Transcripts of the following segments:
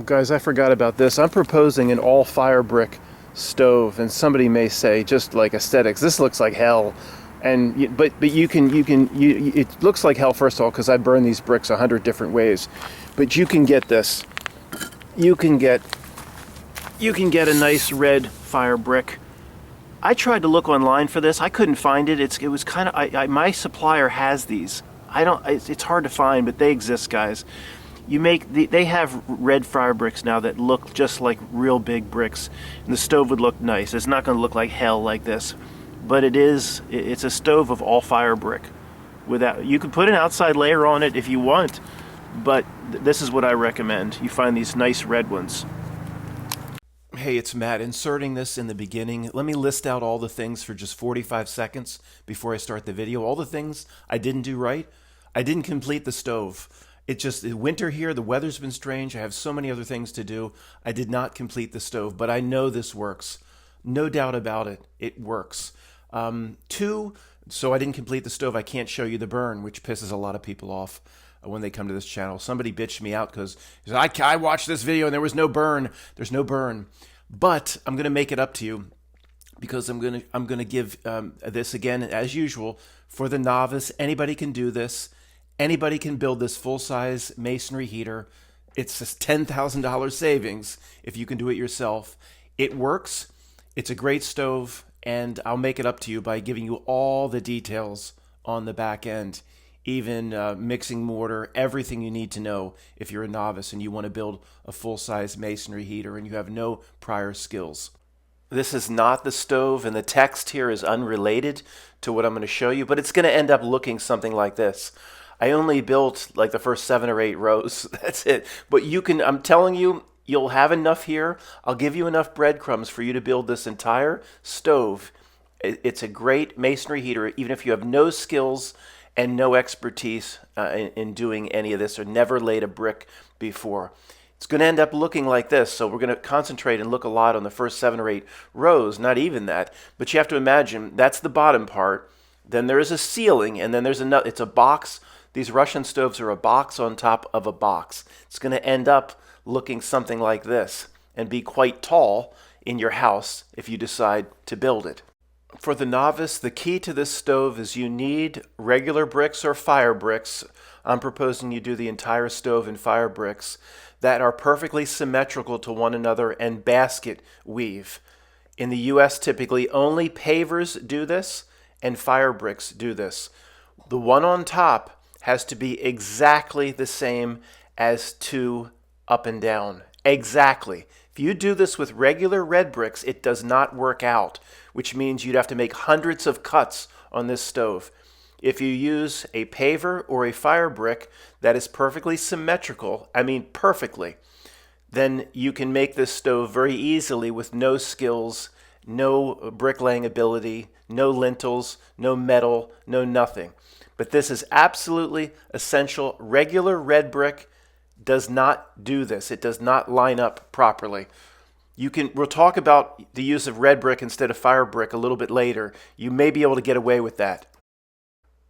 Guys, I forgot about this. I'm proposing an all fire brick stove, and somebody may say, just like aesthetics, this looks like hell. But it looks like hell first of all because I burn these bricks 100 different ways. But you can get this. You can get a nice red fire brick. I tried to look online for this. I couldn't find it. It was kind of my supplier has these. I don't. It's hard to find, but they exist, guys. They have red fire bricks now that look just like real big bricks, and the stove would look nice. It's not going to look like hell like this, but it's a stove of all fire brick. You can put an outside layer on it if you want, but this is what I recommend. You find these nice red ones. Hey, it's Matt inserting this in the beginning. Let me list out all the things for just 45 seconds before I start the video. All the things I didn't do right. I didn't complete the stove. It's winter here, the weather's been strange, I have so many other things to do. I did not complete the stove, but I know this works. No doubt about it, it works. Two, so I didn't complete the stove, I can't show you the burn, which pisses a lot of people off when they come to this channel. Somebody bitched me out because I watched this video and there was no burn. There's no burn. But I'm going to make it up to you because I'm going to give this again, as usual, for the novice. Anybody can do this. Anybody can build this full-size masonry heater. It's a $10,000 savings if you can do it yourself. It works. It's a great stove, and I'll make it up to you by giving you all the details on the back end, even mixing mortar, everything you need to know if you're a novice and you want to build a full-size masonry heater and you have no prior skills. This is not the stove, and the text here is unrelated to what I'm going to show you, but it's going to end up looking something like this. I only built like the first 7 or 8 rows. That's it. But I'm telling you, you'll have enough here. I'll give you enough breadcrumbs for you to build this entire stove. It's a great masonry heater, even if you have no skills and no expertise in doing any of this or never laid a brick before. It's going to end up looking like this. So we're going to concentrate and look a lot on the first 7 or 8 rows, not even that. But you have to imagine that's the bottom part. Then there is a ceiling, and then there's another. It's a box. These Russian stoves are a box on top of a box. It's going to end up looking something like this and be quite tall in your house if you decide to build it. For the novice, the key to this stove is you need regular bricks or fire bricks. I'm proposing you do the entire stove in fire bricks that are perfectly symmetrical to one another and basket weave. In the U.S., typically only pavers do this and fire bricks do this. The one on top has to be exactly the same as 2 up and down. Exactly. If you do this with regular red bricks, it does not work out, which means you'd have to make hundreds of cuts on this stove. If you use a paver or a fire brick that is perfectly symmetrical, I mean perfectly, then you can make this stove very easily with no skills, no bricklaying ability, no lintels, no metal, no nothing. But this is absolutely essential. Regular red brick does not do this. It does not line up properly. We'll talk about the use of red brick instead of fire brick a little bit later. You may be able to get away with that.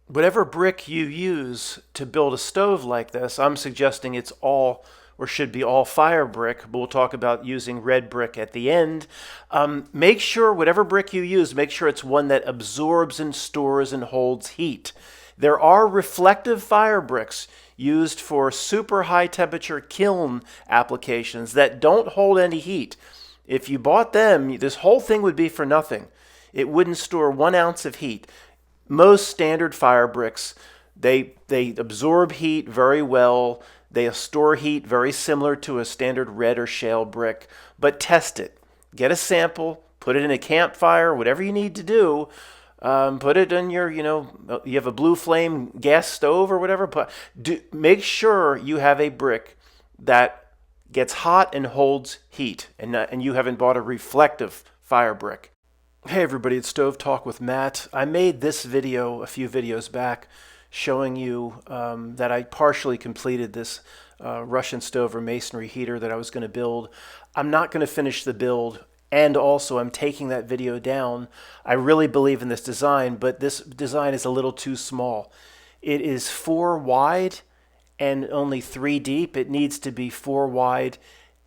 Whatever brick you use to build a stove like this, I'm suggesting it's all or should be all fire brick, but we'll talk about using red brick at the end. Make sure whatever brick you use, make sure it's one that absorbs and stores and holds heat. There are reflective fire bricks used for super high temperature kiln applications that don't hold any heat. If you bought them, this whole thing would be for nothing. It wouldn't store 1 ounce of heat. Most standard fire bricks, they absorb heat very well. They store heat very similar to a standard red or shale brick, but test it. Get a sample, put it in a campfire, whatever you need to do. Put it in your, you have a blue flame gas stove or whatever. Make sure you have a brick that gets hot and holds heat, and you haven't bought a reflective fire brick. Hey everybody, it's Stove Talk with Matt. I made this video a few videos back showing you that I partially completed this Russian stove or masonry heater that I was going to build. I'm not going to finish the build, and also I'm taking that video down. I really believe in this design, but this design is a little too small. It is 4 wide and only 3 deep. It needs to be 4 wide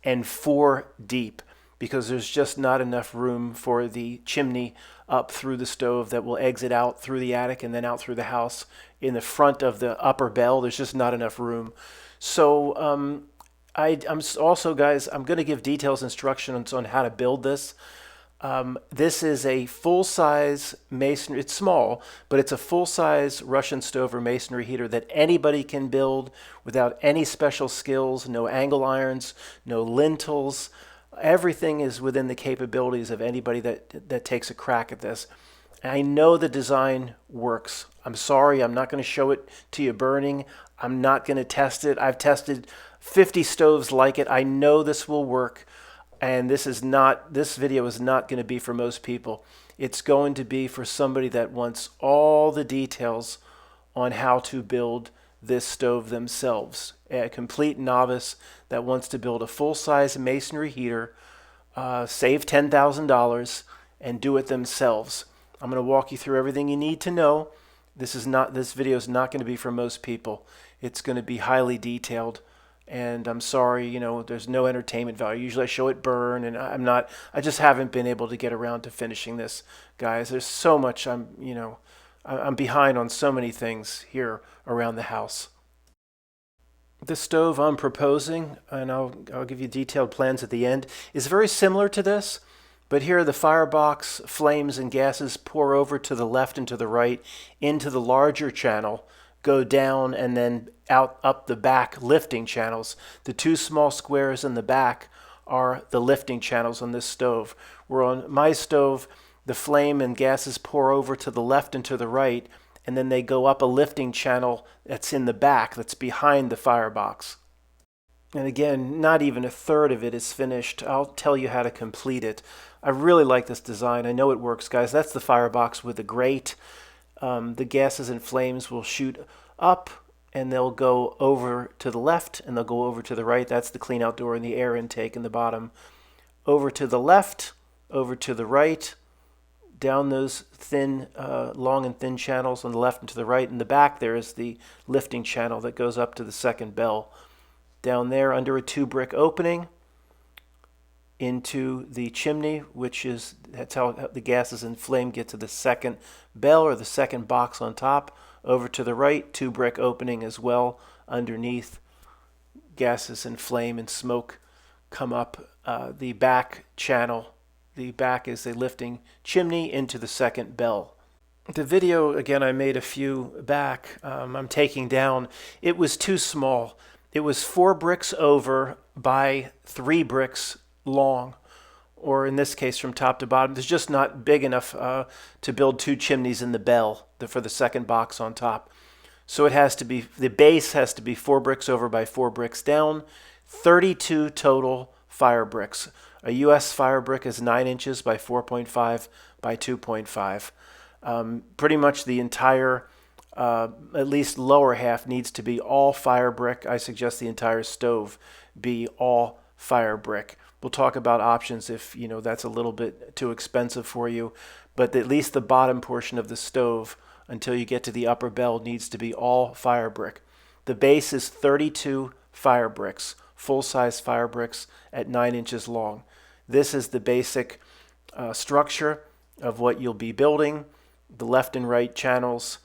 and 4 deep, because there's just not enough room for the chimney up through the stove that will exit out through the attic and then out through the house. In the front of the upper bell, there's just not enough room. So I'm also, guys, I'm going to give details instructions on how to build this. This is a full-size masonry. It's small, but it's a full-size Russian stove or masonry heater that anybody can build without any special skills, no angle irons, no lintels. Everything is within the capabilities of anybody that takes a crack at this. I know the design works. I'm sorry, I'm not going to show it to you burning. I'm not going to test it. I've tested 50 stoves like it. I know this will work. And this video is not going to be for most people. It's going to be for somebody that wants all the details on how to build this stove themselves. A complete novice that wants to build a full-size masonry heater, save $10,000, and do it themselves. I'm going to walk you through everything you need to know. This video is not going to be for most people. It's going to be highly detailed. And I'm sorry, there's no entertainment value. Usually I show it burn, and I just haven't been able to get around to finishing this, guys. There's so much I'm behind on so many things here around the house. The stove I'm proposing, and I'll give you detailed plans at the end, is very similar to this, but here the firebox flames and gases pour over to the left and to the right into the larger channel, go down, and then out up the back lifting channels. The 2 small squares in the back are the lifting channels on this stove. Where on my stove, the flame and gases pour over to the left and to the right, and then they go up a lifting channel that's in the back, that's behind the firebox. And again, not even a third of it is finished. I'll tell you how to complete it. I really like this design. I know it works, guys. That's the firebox with the grate. The gases and flames will shoot up, and they'll go over to the left, and they'll go over to the right. That's the cleanout door and the air intake in the bottom. Over to the left, over to the right, down those thin, long and thin channels on the left and to the right. In the back, there is the lifting channel that goes up to the second bell. Down there, under a 2-brick opening, into the chimney, that's how the gases and flame get to the second bell or the second box on top. Over to the right, 2-brick opening as well. Underneath, gases and flame and smoke come up the back channel. The back is a lifting chimney into the second bell. The video, again, I made a few back. I'm taking down. It was too small. It was 4 bricks over by 3 bricks long, or in this case from top to bottom. It's just not big enough to build 2 chimneys in the bell for the second box on top. So it has to be, the base has to be 4 bricks over by 4 bricks down, 32 total fire bricks. A US fire brick is 9 inches by 4.5 by 2.5. Pretty much the entire, at least lower half, needs to be all fire brick. I suggest the entire stove be all fire brick. We'll talk about options if that's a little bit too expensive for you, but at least the bottom portion of the stove until you get to the upper bell needs to be all fire brick. The base is 32 fire bricks, full-size fire bricks at 9 inches long. This is the basic structure of what you'll be building. The left and right channels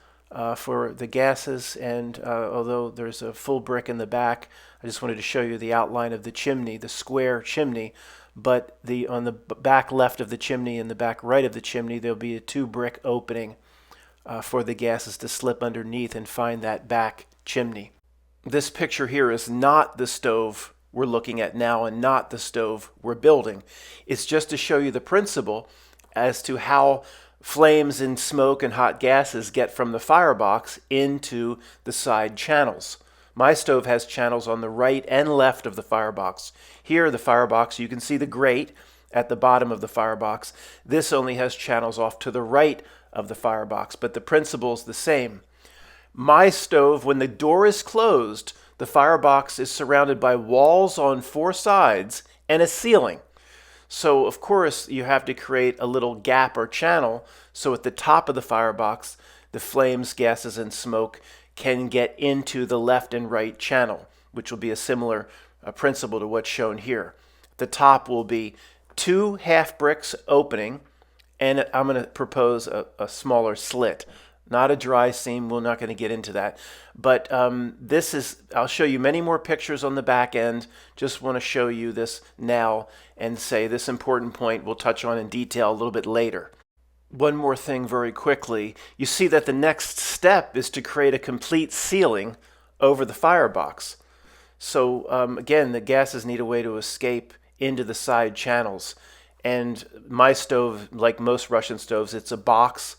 for the gases, and although there's a full brick in the back, I just wanted to show you the outline of the chimney, the square chimney, but on the back left of the chimney and the back right of the chimney, there'll be a 2-brick opening for the gases to slip underneath and find that back chimney. This picture here is not the stove we're looking at now and not the stove we're building. It's just to show you the principle as to how flames and smoke and hot gases get from the firebox into the side channels. My stove has channels on the right and left of the firebox. Here, the firebox, you can see the grate at the bottom of the firebox. This only has channels off to the right of the firebox, but the principle is the same. My stove, when the door is closed, the firebox is surrounded by walls on 4 sides and a ceiling. So, of course, you have to create a little gap or channel so at the top of the firebox, the flames, gases, and smoke can get into the left and right channel, which will be a similar principle to what's shown here. The top will be 2 half bricks opening, and I'm going to propose a smaller slit. Not a dry seam. We're not going to get into that. But this is, I'll show you many more pictures on the back end. Just want to show you this now and say this important point we'll touch on in detail a little bit later. One more thing very quickly. You see that the next step is to create a complete ceiling over the firebox. So again, the gases need a way to escape into the side channels. And my stove, like most Russian stoves, it's a box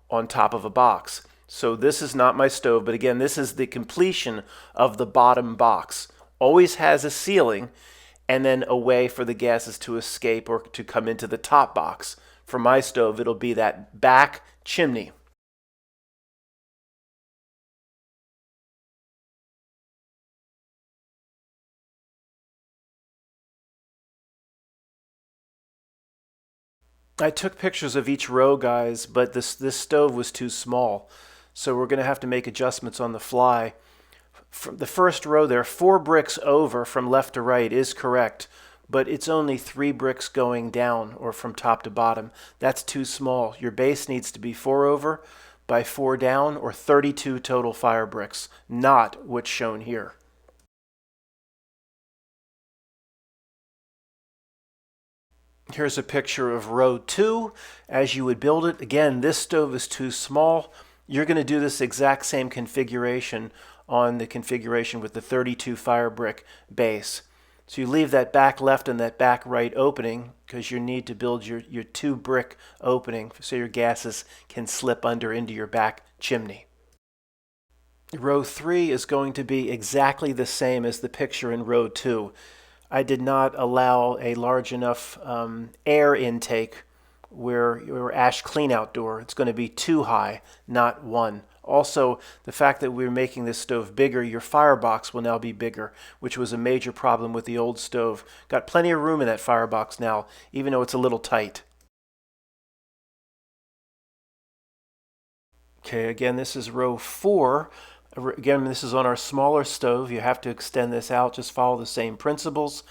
on top of a box. So this is not my stove, but again, this is the completion of the bottom box. Always has a ceiling and then a way for the gases to escape or to come into the top box. For my stove, it'll be that back chimney. I took pictures of each row, guys, but this stove was too small. So we're going to have to make adjustments on the fly. From the first row there, 4 bricks over from left to right is correct, but it's only 3 bricks going down or from top to bottom. That's too small. Your base needs to be 4 over by 4 down or 32 total fire bricks, not what's shown here. Here's a picture of row 2 as you would build it. Again, this stove is too small. You're going to do this exact same configuration on the configuration with the 32 fire brick base. So you leave that back left and that back right opening because you need to build your 2 brick opening so your gases can slip under into your back chimney. Row 3 is going to be exactly the same as the picture in row 2. I did not allow a large enough air intake where your ash cleanout door. It's going to be 2 high, not 1. Also, the fact that we're making this stove bigger, your firebox will now be bigger, which was a major problem with the old stove. Got plenty of room in that firebox now, even though it's a little tight. Okay, again, this is row 4. Again, this is on our smaller stove. You have to extend this out. Just follow the same principles.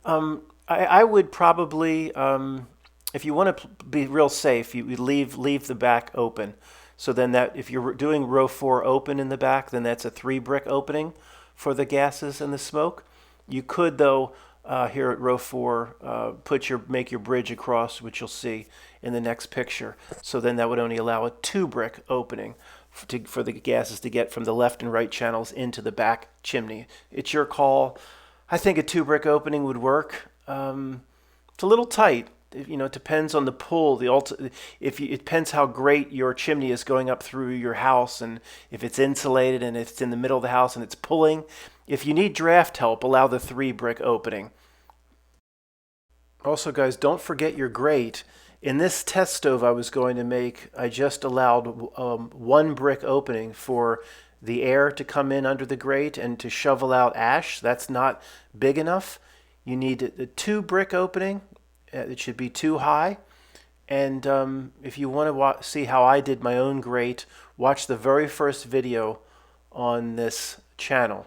I would probably, if you want to be real safe, you leave the back open. So then that if you're doing row 4 open in the back, then that's a 3 brick opening for the gases and the smoke. You could, though, here at row 4, make your bridge across, which you'll see in the next picture. So then that would only allow a 2 brick opening for the gases to get from the left and right channels into the back chimney. It's your call. I think a 2 brick opening would work. It's a little tight. It depends on the pull. It depends how great your chimney is going up through your house, and if it's insulated and if it's in the middle of the house and it's pulling. If you need draft help, allow the 3 brick opening. Also, guys, don't forget your grate. In this test stove I was going to make, I just allowed 1 brick opening for the air to come in under the grate and to shovel out ash. That's not big enough. You need a 2 brick opening. It should be 2 high. And if you want to see how I did my own grate, watch the very first video on this channel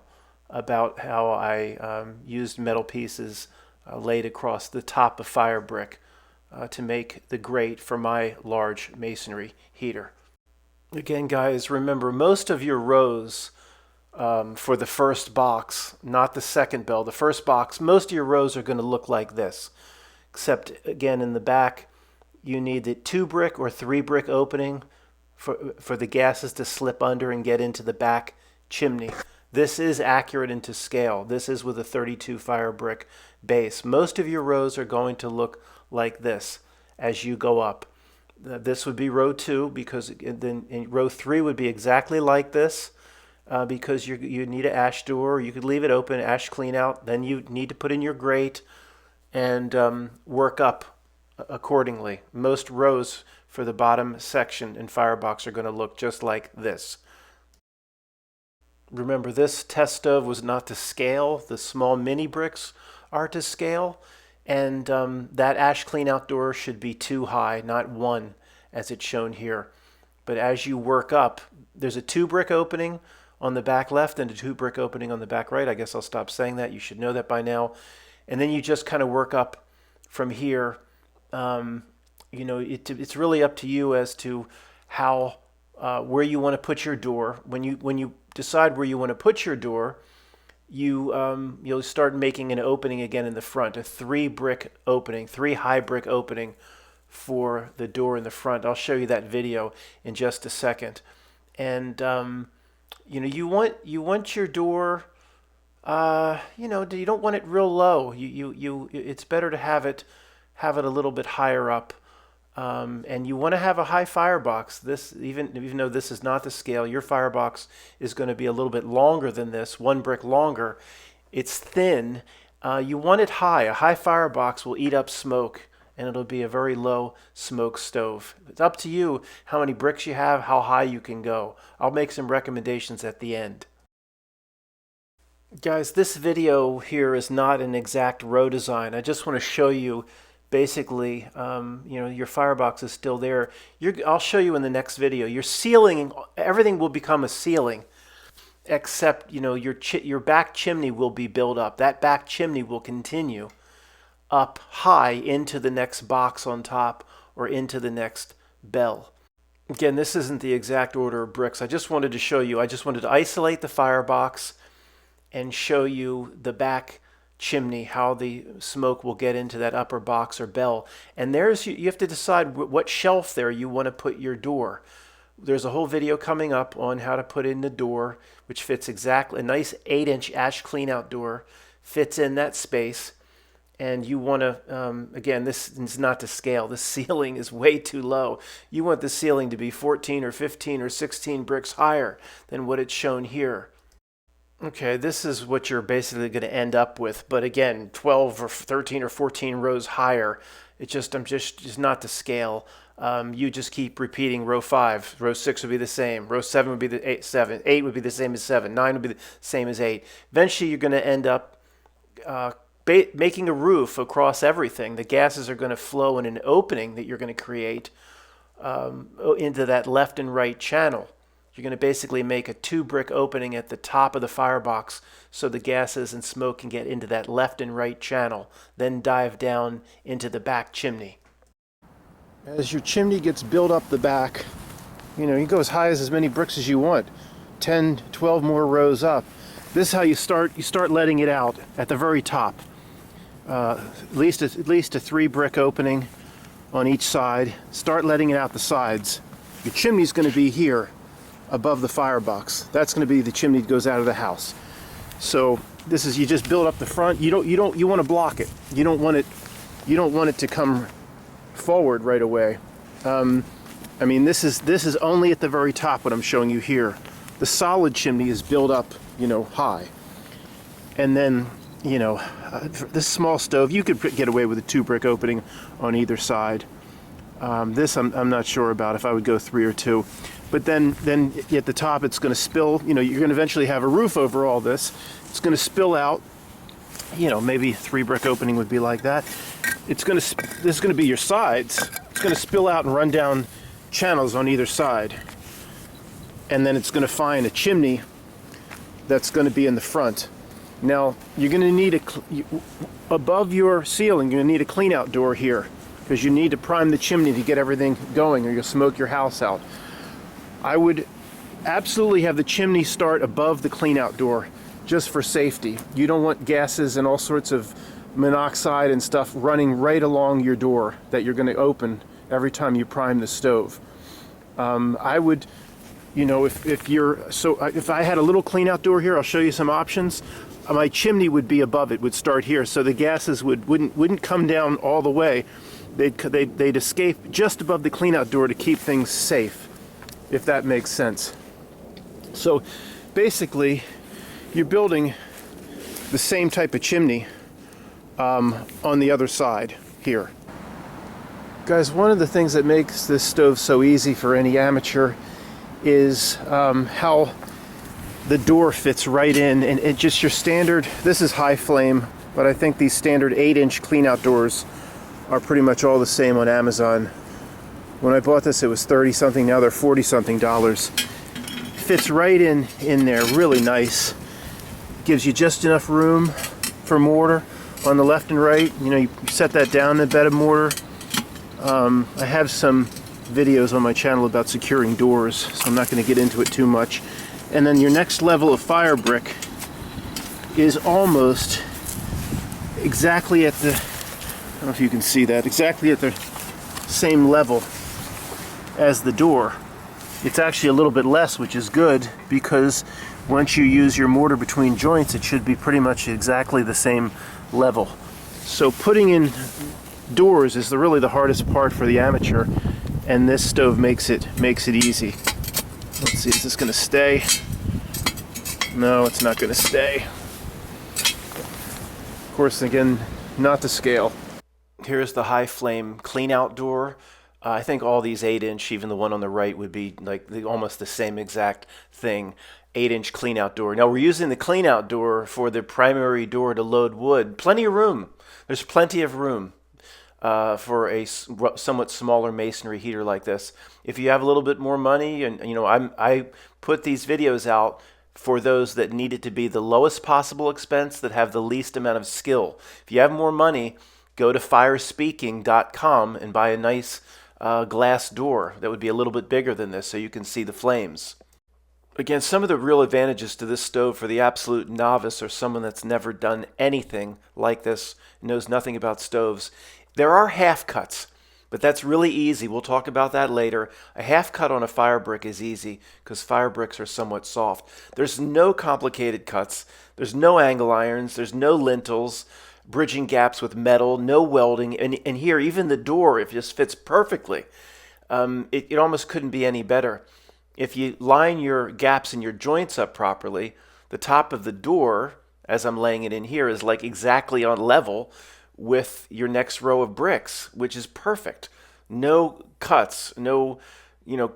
about how I used metal pieces laid across the top of fire brick to make the grate for my large masonry heater. Again, guys, remember most of your rows for the first box, not the second bell, the first box, most of your rows are going to look like this. Except, again, in the back, you need the 2 brick or 3 brick opening for the gases to slip under and get into the back chimney. This is accurate and to scale. This is with a 32 fire brick base. Most of your rows are going to look like this as you go up. This would be row 2, because then in row 3 would be exactly like this, because you need an ash door. You could leave it open, ash clean out. Then you need to put in your grate and work up accordingly. Most rows for the bottom section in Firebox are going to look just like this. Remember, this test stove was not to scale. The small mini bricks are to scale. And that ash cleanout door should be 2 high, not 1, as it's shown here. But as you work up, there's a 2 brick opening on the back left and a 2 brick opening on the back right. I guess I'll stop saying that. You should know that by now. and then you just kind of work up from here. You know, it's really up to you as to how where you want to put your door. When you decide where you want to put your door, you'll start making an opening again in the front, a 3-brick opening, 3 high brick opening for the door in the front. I'll show you that video in just a second. And you know, you want your door. You know, you don't want it real low. It's better to have it a little bit higher up. And you want to have a high firebox. This, even though this is not the scale, your firebox is going to be a little bit longer than this, 1 brick longer. It's thin. You want it high. A high firebox will eat up smoke, and it'll be a very low smoke stove. It's up to you how many bricks you have, how high you can go. I'll make some recommendations at the end. Guys, this video here is not an exact row design. I just want to show you basically, you know, your firebox is still there. I'll show you in the next video. Your ceiling, everything will become a ceiling, except, you know, your back chimney will be built up. That back chimney will continue up high into the next box on top or into the next bell. Again, this isn't the exact order of bricks. I just wanted to show you. I just wanted to isolate the firebox and show you the back chimney, how the smoke will get into that upper box or bell. And you have to decide what shelf there you want to put your door. There's a whole video coming up on how to put in the door, which fits exactly, a nice 8-inch ash cleanout door fits in that space. And you want to, again, this is not to scale. The ceiling is way too low. You want the ceiling to be 14 or 15 or 16 bricks higher than what it's shown here. Okay, this is what you're basically going to end up with. But again, 12 or 13 or 14 rows higher. It's just not to scale. You just keep repeating row 5. Row 6 would be the same. Row 7 would be the 7. 8 would be the same as 7. 9 would be the same as 8. Eventually, you're going to end up making a roof across everything. The gases are going to flow in an opening that you're going to create into that left and right channel. You're going to basically make a 2-brick opening at the top of the firebox so the gases and smoke can get into that left and right channel, then dive down into the back chimney. As your chimney gets built up the back, you know, you go as high as many bricks as you want, 10, 12 more rows up. This is how you start. You start letting it out at the very top. At least a 3-brick opening on each side. Start letting it out the sides. Your chimney's going to be here above the firebox. That's going to be the chimney that goes out of the house. So this is, you just build up the front. You want to block it. You don't want it to come forward right away. I mean, this is only at the very top what I'm showing you here. The solid chimney is built up, you know, high. And then, you know, this small stove, you could get away with a 2-brick opening on either side. This I'm not sure about if I would go 3 or 2. But then at the top it's going to spill. You know, you're going to eventually have a roof over all this. It's going to spill out. You know, maybe 3-brick opening would be like that. This is going to be your sides. It's going to spill out and run down channels on either side. And then it's going to find a chimney that's going to be in the front. Now, you're going to need above your ceiling, you're going to need a cleanout door here, because you need to prime the chimney to get everything going, or you'll smoke your house out. I would absolutely have the chimney start above the cleanout door, just for safety. You don't want gases and all sorts of monoxide and stuff running right along your door that you're going to open every time you prime the stove. I would, you know, if I had a little cleanout door here, I'll show you some options. My chimney would be above it, would start here, so the gases wouldn't come down all the way. They'd escape just above the cleanout door to keep things safe, if that makes sense. So basically, you're building the same type of chimney on the other side here. Guys, one of the things that makes this stove so easy for any amateur is how the door fits right in, and it just your standard, this is high flame, but I think these standard 8-inch cleanout doors are pretty much all the same on Amazon. When I bought this, it was 30-something, now they're 40-something dollars. Fits right in there, really nice. Gives you just enough room for mortar. on the left and right. You know, you set that down in a bed of mortar. I have some videos on my channel about securing doors, so I'm not going to get into it too much. And then your next level of fire brick is almost exactly at the, I don't know if you can see that, exactly at the same level as the door. It's actually a little bit less, which is good, because once you use your mortar between joints, it should be pretty much exactly the same level. So putting in doors is really the hardest part for the amateur, and this stove makes it easy. Let's see, is this going to stay? No, it's not going to stay. Of course, again, not to scale. Here's the high flame clean out door. I think all these 8-inch, even the one on the right, would be like almost the same exact thing. 8-inch clean out door. Now we're using the clean out door for the primary door to load wood. Plenty of room. There's plenty of room for a somewhat smaller masonry heater like this. If you have a little bit more money, and you know, I put these videos out for those that need it to be the lowest possible expense, that have the least amount of skill. If you have more money, go to firespeaking.com and buy a nice glass door that would be a little bit bigger than this, so you can see the flames. Again, some of the real advantages to this stove for the absolute novice, or someone that's never done anything like this, knows nothing about stoves. There are half cuts, but that's really easy. We'll talk about that later. A half cut on a fire brick is easy because fire bricks are somewhat soft. There's no complicated cuts. There's no angle irons. There's no lintels, bridging gaps with metal, no welding. And here, even the door, it just fits perfectly. It almost couldn't be any better. If you line your gaps in your joints up properly, the top of the door, as I'm laying it in here, is like exactly on level with your next row of bricks, which is perfect. No cuts, no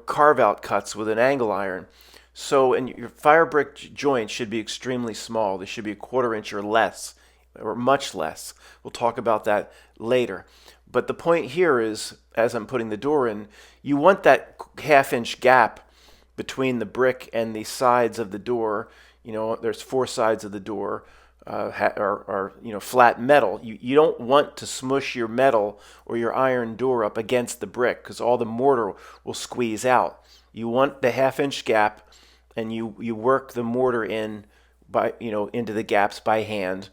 carve out cuts with an angle iron. So, and your fire brick joints should be extremely small. They should be 1/4 inch or less, or much less. We'll talk about that later. But the point here is, as I'm putting the door in, you want that 1/2 inch gap between the brick and the sides of the door. You know, there's 4 sides of the door are flat metal. You don't want to smush your metal or your iron door up against the brick, because all the mortar will squeeze out. You want the 1/2 inch gap, and you work the mortar in by into the gaps by hand.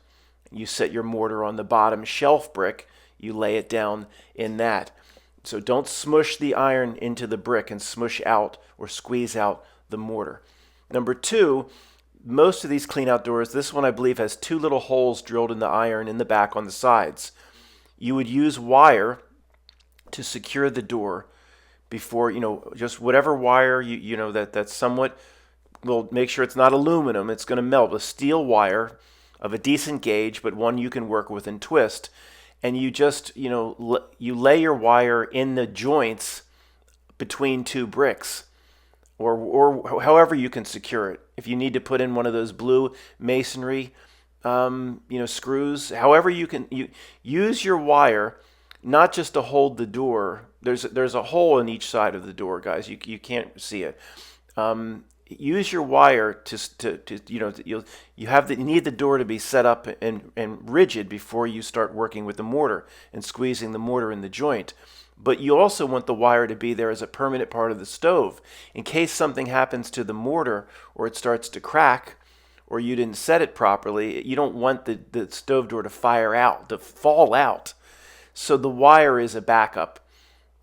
You set your mortar on the bottom shelf brick. You lay it down in that. So don't smush the iron into the brick and smush out or squeeze out the mortar. Number 2, most of these clean out doors, this one I believe has 2 little holes drilled in the iron in the back on the sides. You would use wire to secure the door before, just whatever wire that's somewhat, will make sure it's not aluminum, it's going to melt. A steel wire of a decent gauge, but one you can work with and twist. And you just, you lay your wire in the joints between 2 bricks, or however you can secure it. If you need to put in one of those blue masonry, screws, however you can, you use your wire, not just to hold the door. There's a hole in each side of the door, guys. You can't see it. Use your wire you need the door to be set up and rigid before you start working with the mortar and squeezing the mortar in the joint. But you also want the wire to be there as a permanent part of the stove in case something happens to the mortar, or it starts to crack, or you didn't set it properly. You don't want the stove door to fall out. So the wire is a backup,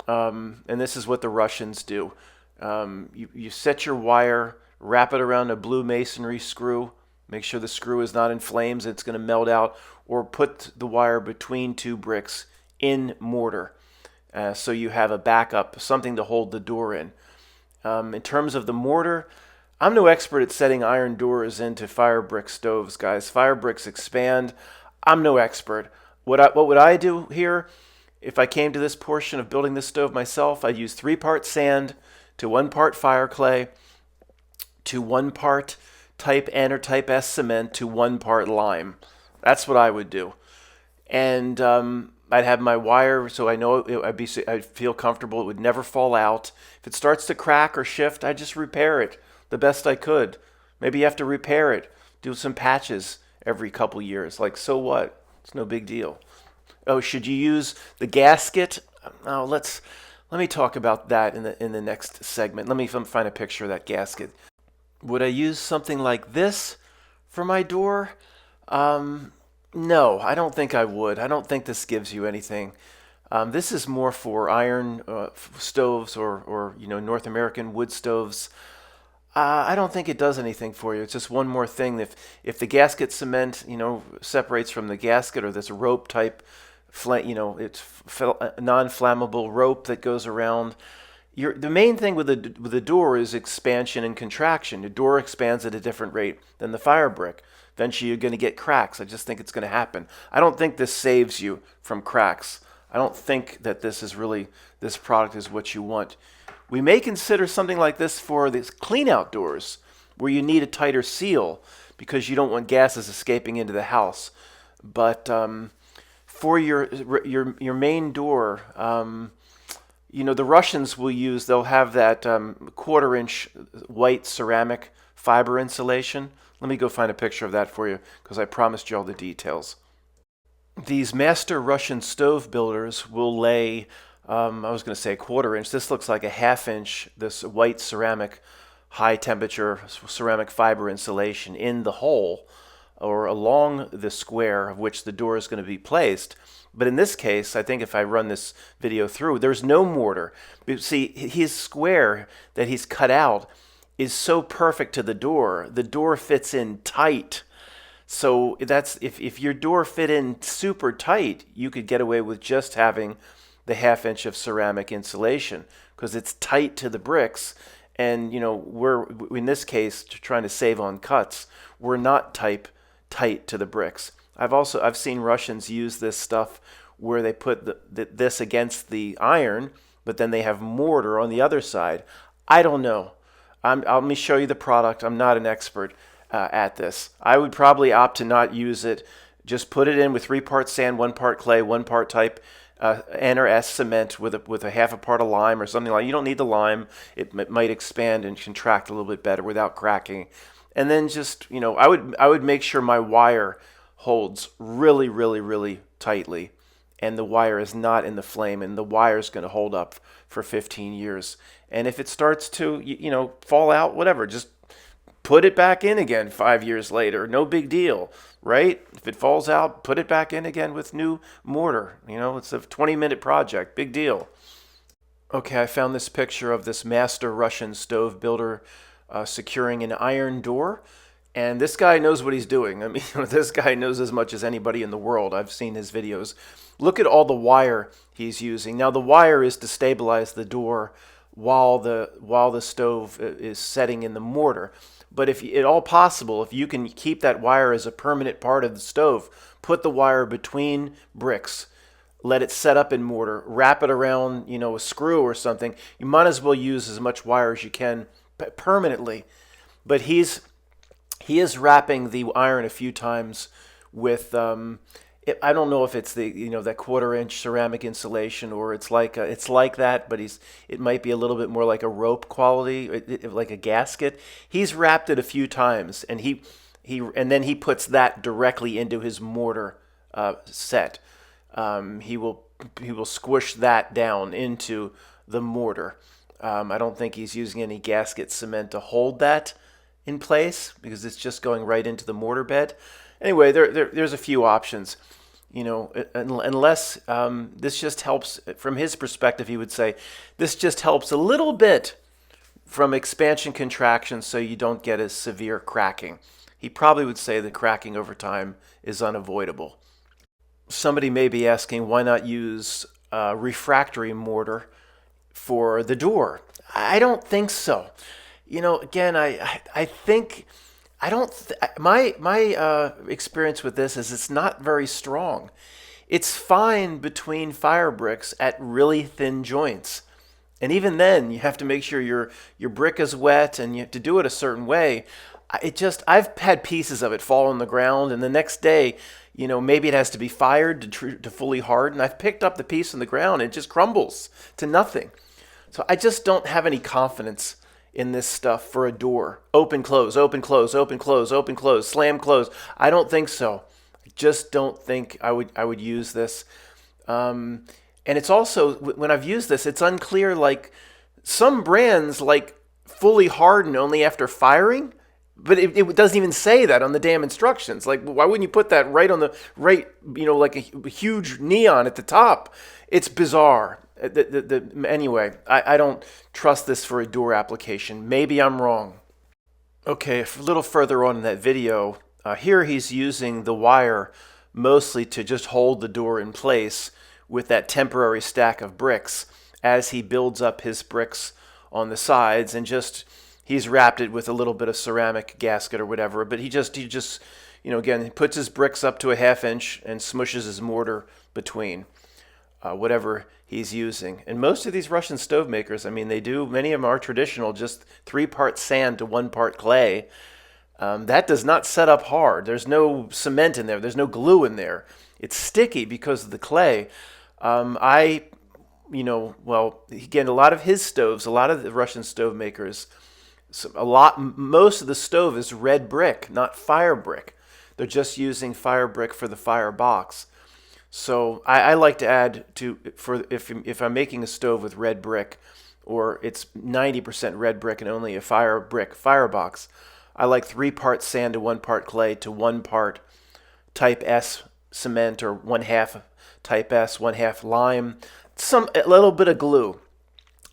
and this is what the Russians do. You set your wire, wrap it around a blue masonry screw, make sure the screw is not in flames, it's going to melt out, or put the wire between 2 bricks in mortar, so you have a backup, something to hold the door in. In terms of the mortar, I'm no expert at setting iron doors into fire brick stoves, guys. Fire bricks expand. I'm no expert. What would I do here? If I came to this portion of building this stove myself, I'd use 3 parts sand to 1 part fire clay to 1 part type N or type S cement to 1 part lime. That's what I would do. And I'd have my wire, so I know I'd feel comfortable. It would never fall out. If it starts to crack or shift, I just repair it the best I could. Maybe you have to repair it, do some patches every couple years. Like, so what? It's no big deal. Oh, should you use the gasket? Oh, let me talk about that in the next segment. Let me find a picture of that gasket. Would I use something like this for my door? No, I don't think I would. I don't think this gives you anything. This is more for iron stoves or North American wood stoves. I don't think it does anything for you. It's just one more thing. If the gasket cement separates from the gasket, or this rope type, it's non-flammable rope that goes around. The main thing with the door is expansion and contraction. The door expands at a different rate than the fire brick. Eventually, you're going to get cracks. I just think it's going to happen. I don't think this saves you from cracks. I don't think that this product is what you want. We may consider something like this for these cleanout doors, where you need a tighter seal because you don't want gases escaping into the house. But for your main door, the Russians they'll have that 1/4-inch white ceramic fiber insulation. Let me go find a picture of that for you because I promised you all the details. These master Russian stove builders will lay, I was going to say 1/4-inch. This looks like a 1/2-inch, this white ceramic, high temperature ceramic fiber insulation in the hole or along the square of which the door is going to be placed. But in this case, I think if I run this video through, there's no mortar. But see, his square that he's cut out is so perfect to the door. The door fits in tight. So that's if your door fit in super tight, you could get away with just having the 1/2 inch of ceramic insulation because it's tight to the bricks. And we're in this case trying to save on cuts. We're not tight to the bricks. I've seen Russians use this stuff where they put this against the iron, but then they have mortar on the other side. I don't know. Let me show you the product. I'm not an expert at this. I would probably opt to not use it. Just put it in with 3 parts sand, 1 part clay, 1 part type N or S cement with a 1/2 a part of lime or something like. You don't need the lime. It might expand and contract a little bit better without cracking. And then just I would make sure my wire holds really, really, really tightly, and the wire is not in the flame, and the wire is going to hold up for 15 years. And if it starts to fall out, whatever, just put it back in again 5 years later. No big deal, right? If it falls out, put it back in again with new mortar. It's a 20-minute project. Big deal. Okay, I found this picture of this master Russian stove builder securing an iron door. And this guy knows what he's doing. I mean, this guy knows as much as anybody in the world. I've seen his videos. Look at all the wire he's using. Now, the wire is to stabilize the door while the stove is setting in the mortar. But if at all possible, if you can keep that wire as a permanent part of the stove, put the wire between bricks, let it set up in mortar, wrap it around, a screw or something. You might as well use as much wire as you can permanently. But he is wrapping the iron a few times with I don't know if it's the that 1/4-inch ceramic insulation or it's like that, but it might be a little bit more like a rope quality, like a gasket. He's wrapped it a few times, and and then he puts that directly into his mortar set. He will squish that down into the mortar. I don't think he's using any gasket cement to hold that in place because it's just going right into the mortar bed. Anyway, there's a few options, unless this just helps from his perspective. He would say this just helps a little bit from expansion contraction so you don't get as severe cracking. He probably would say that cracking over time is unavoidable. Somebody may be asking, why not use refractory mortar for the door? I don't think so. Again, I think I don't. My experience with this is it's not very strong. It's fine between fire bricks at really thin joints, and even then, you have to make sure your brick is wet, and you have to do it a certain way. I've had pieces of it fall on the ground, and the next day, maybe it has to be fired to fully harden. I've picked up the piece on the ground, and it just crumbles to nothing. So I just don't have any confidence in this stuff for a door. Open, close, open, close, open, close, open, close, slam, close. I don't think so. Just don't think I would use this. And it's also, when I've used this, it's unclear. Like some brands like fully harden only after firing, but it doesn't even say that on the damn instructions. Like, why wouldn't you put that right on the right? Like a huge neon at the top. It's bizarre. Anyway, I don't trust this for a door application. Maybe I'm wrong. Okay, a little further on in that video, here he's using the wire mostly to just hold the door in place with that temporary stack of bricks as he builds up his bricks on the sides, and just he's wrapped it with a little bit of ceramic gasket or whatever, but he just again, he puts his bricks up to a ½ inch and smushes his mortar between whatever he's using. And most of these Russian stove makers, I mean, many of them are traditional, just 3 part sand to 1 part clay. That does not set up hard. There's no cement in there. There's no glue in there. It's sticky because of the clay. Well, again, a lot of his stoves, a lot of the Russian stove makers, most of the stove is red brick, not fire brick. They're just using fire brick for the Firebox. So I like to add if I'm making a stove with red brick, or it's 90% red brick and only a fire brick Firebox, I like 3 part sand to 1 part clay to 1 part type S cement, or 1/2 type S, 1/2 lime, a little bit of glue.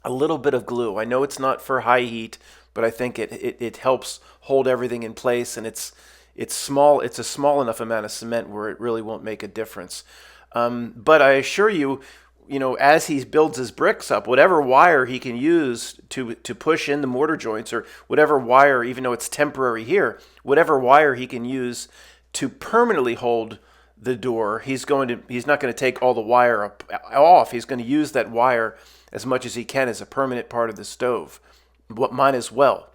A little bit of glue. I know it's not for high heat, but I think it helps hold everything in place, and it's small. It's a small enough amount of cement where it really won't make a difference. But I assure you, as he builds his bricks up, whatever wire he can use to push in the mortar joints, or whatever wire, even though it's temporary here, whatever wire he can use to permanently hold the door, he's not going to take all the wire off. He's going to use that wire as much as he can as a permanent part of the stove. Might as well.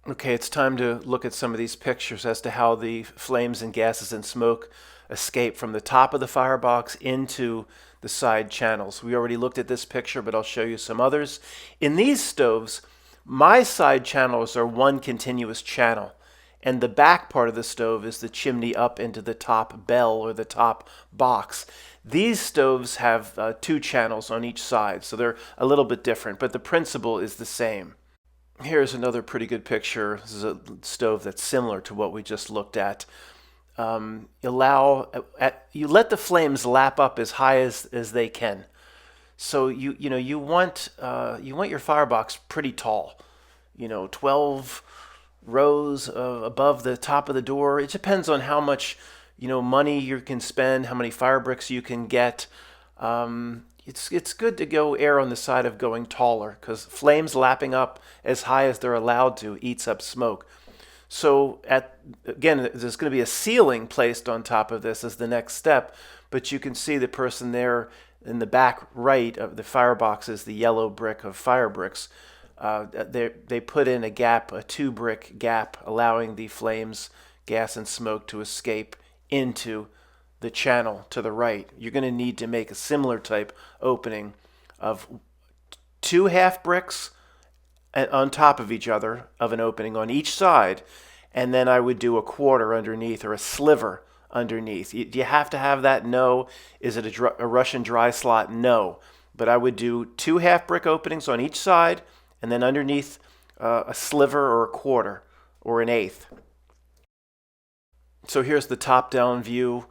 Okay, it's time to look at some of these pictures as to how the flames and gases and smoke escape from the top of the firebox into the side channels. We already looked at this picture, but I'll show you some others. In these stoves, my side channels are one continuous channel, and the back part of the stove is the chimney up into the top bell or the top box. These stoves have 2 channels on each side, so they're a little bit different, but the principle is the same. Here's another pretty good picture. This is a stove that's similar to what we just looked at. You let the flames lap up as high as they can. So you want your firebox pretty tall. 12 rows above the top of the door. It depends on how much money you can spend, how many fire bricks you can get. It's good to go err on the side of going taller, because flames lapping up as high as they're allowed to eats up smoke. So again, there's going to be a ceiling placed on top of this as the next step, but you can see the person there in the back right of the firebox is the yellow brick of fire bricks. They put in a gap, a 2-brick gap, allowing the flames, gas, and smoke to escape into the channel to the right. You're going to need to make a similar type opening of 2 half bricks on top of each other, of an opening on each side, and then I would do a 1/4 underneath, or a sliver underneath. Do you have to have that? No. Is it a Russian dry slot? No. But I would do 2 half brick openings on each side, and then underneath a sliver or a 1/4 or an 1/8. So here's the top-down view.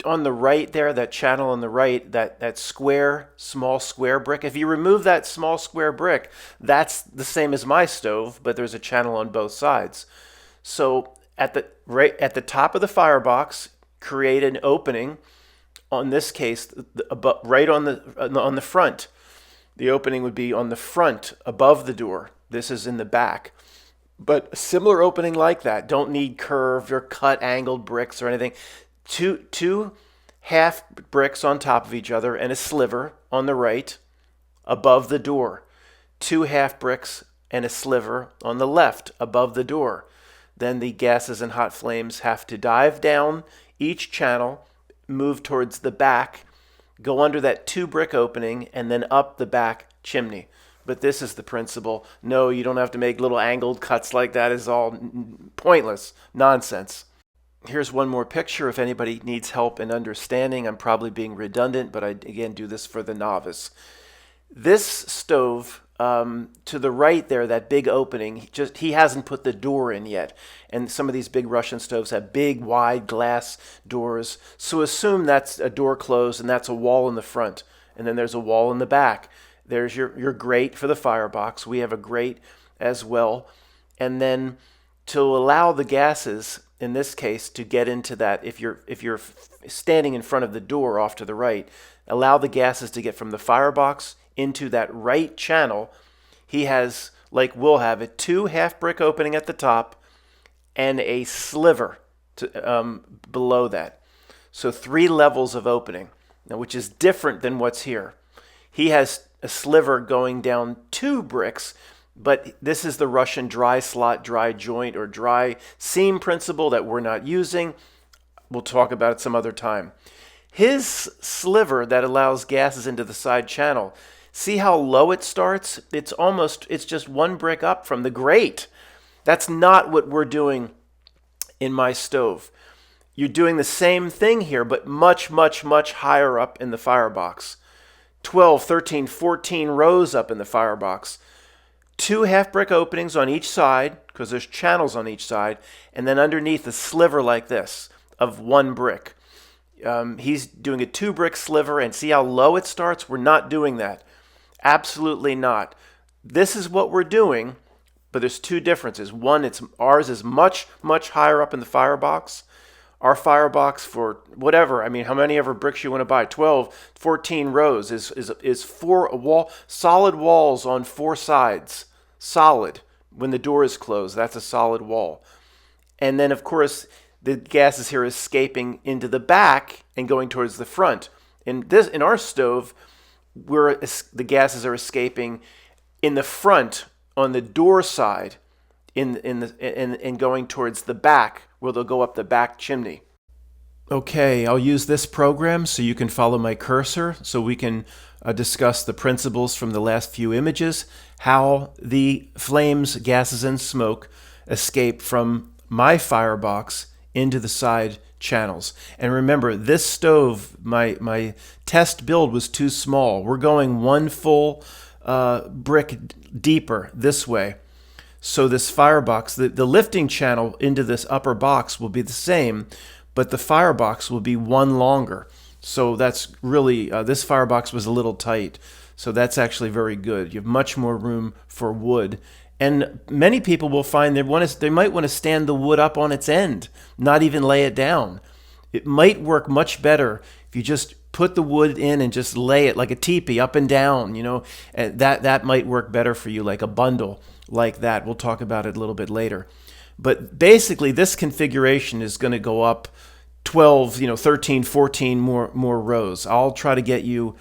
On the right there, that channel on the right, that small square brick, if you remove that small square brick, that's the same as my stove, but there's a channel on both sides. So at the top of the firebox, create an opening. On this case, right on the front. The opening would be on the front, above the door. This is in the back. But a similar opening like that, don't need curved or cut angled bricks or anything. Two half bricks on top of each other, and a sliver on the right above the door. 2 half bricks and a sliver on the left above the door. Then the gases and hot flames have to dive down each channel, move towards the back, go under that 2-brick opening, and then up the back chimney. But this is the principle. No, you don't have to make little angled cuts like that. It's all pointless nonsense. Here's one more picture if anybody needs help in understanding. I'm probably being redundant, but I, again, do this for the novice. This stove, to the right there, that big opening, he hasn't put the door in yet. And some of these big Russian stoves have big, wide glass doors. So assume that's a door closed and that's a wall in the front. And then there's a wall in the back. There's your grate for the firebox. We have a grate as well. And then to allow the gases, in this case, to get into that, if you're standing in front of the door off to the right, allow the gases to get from the firebox into that right channel. He has, like we'll have it, 2 half brick opening at the top and a sliver below that. So 3 levels of opening, now, which is different than what's here. He has a sliver going down 2 bricks, but this is the Russian dry slot, dry joint, or dry seam principle that we're not using. We'll talk about it some other time. His sliver that allows gases into the side channel, see how low it starts? It's just 1 brick up from the grate. That's not what we're doing in my stove. You're doing the same thing here, but much, much, much higher up in the firebox. 12, 13, 14 rows up in the firebox. 2 half brick openings on each side, because there's channels on each side, and then underneath a sliver like this of 1 brick. He's doing a 2 brick sliver, and see how low it starts? We're not doing that. Absolutely not. This is what we're doing, but there's 2 differences. One, ours is much, much higher up in the firebox. Our firebox for whatever, how many ever bricks you want to buy, 12, 14 rows is 4 solid walls on 4 sides. Solid. When the door is closed, that's a solid wall. And then, of course, the gases here escaping into the back and going towards the front. In our stove, the gases are escaping in the front on the door side, and going towards the back, where they'll go up the back chimney. Okay, I'll use this program so you can follow my cursor, so we can discuss the principles from the last few images, how the flames, gases, and smoke escape from my firebox into the side channels. And remember, this stove, my test build was too small. We're going 1 full brick deeper this way. So this firebox, the lifting channel into this upper box will be the same, but the firebox will be 1 longer. So that's really, this firebox was a little tight. So that's actually very good. You have much more room for wood. And many people will find they might want to stand the wood up on its end, not even lay it down. It might work much better if you just put the wood in and just lay it like a teepee up and down, and that might work better for you, like a bundle like that. We'll talk about it a little bit later. But basically, this configuration is going to go up 12, 13, 14 more rows. I'll try to get you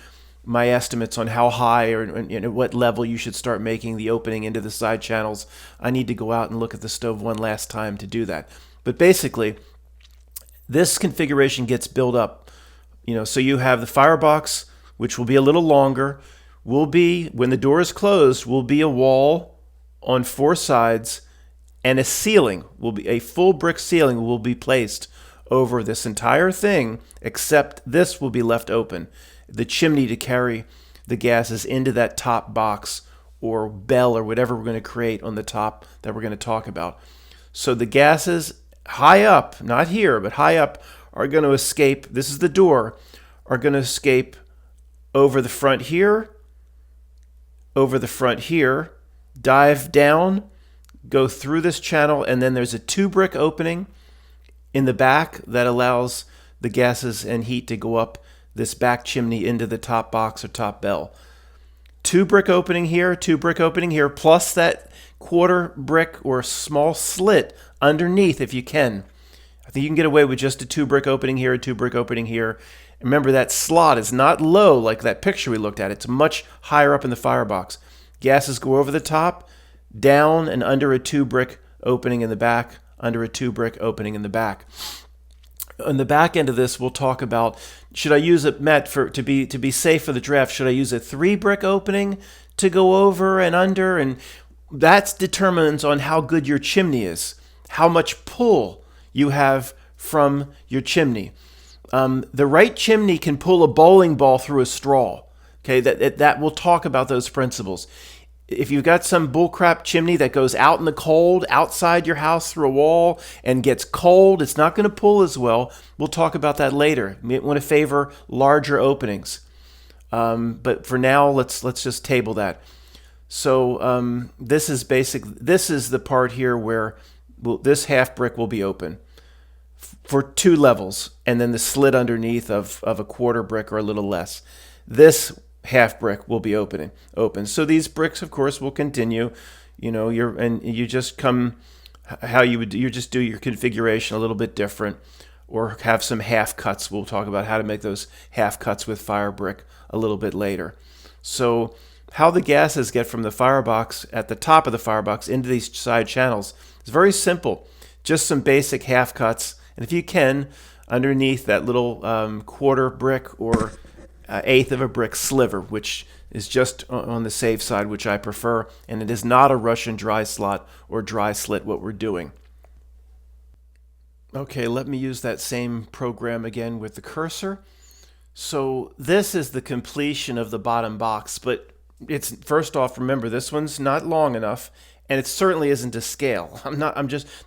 my estimates on how high or what level you should start making the opening into the side channels. I need to go out and look at the stove one last time to do that. But basically, this configuration gets built up. So you have the firebox, which will be a little longer, when the door is closed, will be a wall on 4 sides, and a ceiling a full brick ceiling will be placed over this entire thing, except this will be left open. The chimney to carry the gases into that top box or bell or whatever we're going to create on the top that we're going to talk about. So the gases high up, not here, but high up, are going to escape. This is the door, are going to escape over the front here, dive down, go through this channel, and then there's a 2 brick opening in the back that allows the gases and heat to go up this back chimney into the top box or top bell. 2 brick opening here, 2 brick opening here, plus that 1/4 brick or small slit underneath if you can. I think you can get away with just a 2 brick opening here, a 2 brick opening here. Remember, that slot is not low like that picture we looked at. It's much higher up in the firebox. Gases go over the top, down and under a 2 brick opening in the back, under a 2 brick opening in the back. On the back end of this, we'll talk about, should I use it, Matt, to be safe for the draft, should I use a 3 brick opening to go over and under? And that determines on how good your chimney is, how much pull you have from your chimney. The right chimney can pull a bowling ball through a straw. Okay, that we'll talk about those principles. If you've got some bullcrap chimney that goes out in the cold, outside your house through a wall, and gets cold, it's not going to pull as well. We'll talk about that later. You might want to favor larger openings. But for now, let's just table that. So this is the part here where this half brick will be open for 2 levels, and then the slit underneath of a quarter brick or a little less. This half brick will be open. So these bricks, of course, will continue. You just come how you just do your configuration a little bit different, or have some half cuts. We'll talk about how to make those half cuts with fire brick a little bit later. So how the gases get from the firebox at the top of the firebox into these side channels is very simple. Just some basic half cuts, and if you can, underneath that little quarter brick or eighth of a brick sliver, which is just on the safe side, which I prefer, and it is not a Russian dry slot or dry slit what we're doing. Okay, let me use that same program again with the cursor. So this is the completion of the bottom box, but it's, first off, remember, this one's not long enough, and it certainly isn't to scale.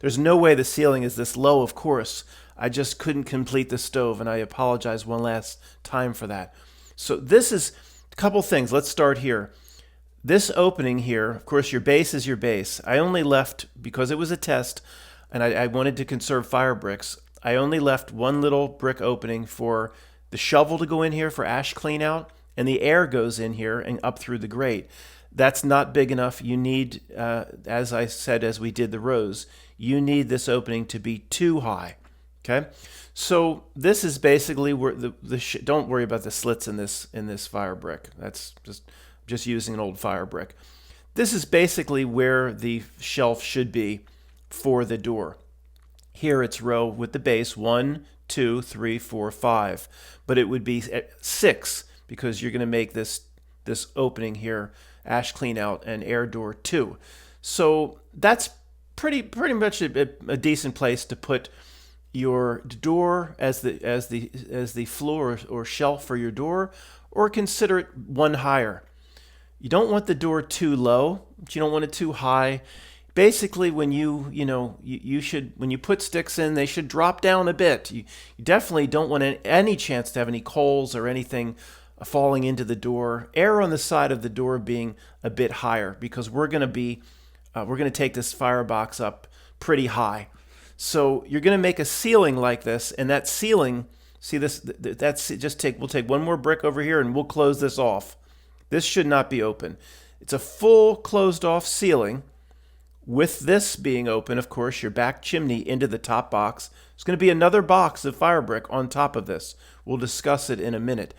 There's no way the ceiling is this low, of course. I just couldn't complete the stove, and I apologize one last time for that. So this is a couple things. Let's start here. This opening here, of course, your base is your base. I only left, because it was a test, and I wanted to conserve fire bricks, I only left one little brick opening for the shovel to go in here for ash clean out, and the air goes in here and up through the grate. That's not big enough. You need, as I said, as we did the rows, you need this opening to be too high. Okay, so this is basically where don't worry about the slits in this fire brick. That's just using an old fire brick. This is basically where the shelf should be for the door. Here it's row with the base 1, 2, 3, 4, 5, but it would be 6 because you're going to make this opening here ash clean out and air door 2. So that's pretty much a decent place to put your door as the floor or shelf for your door, or consider it one higher. You don't want the door too low, but you don't want it too high. Basically, when you should, when you put sticks in, they should drop down a bit. You definitely don't want any chance to have any coals or anything falling into the door. Err on the side of the door being a bit higher, because we're going to take this firebox up pretty high. So you're going to make a ceiling like this, and that ceiling, see this, we'll take one more brick over here and we'll close this off. This should not be open. It's a full closed off ceiling with this being open, of course, your back chimney into the top box. There's going to be another box of fire brick on top of this. We'll discuss it in a minute.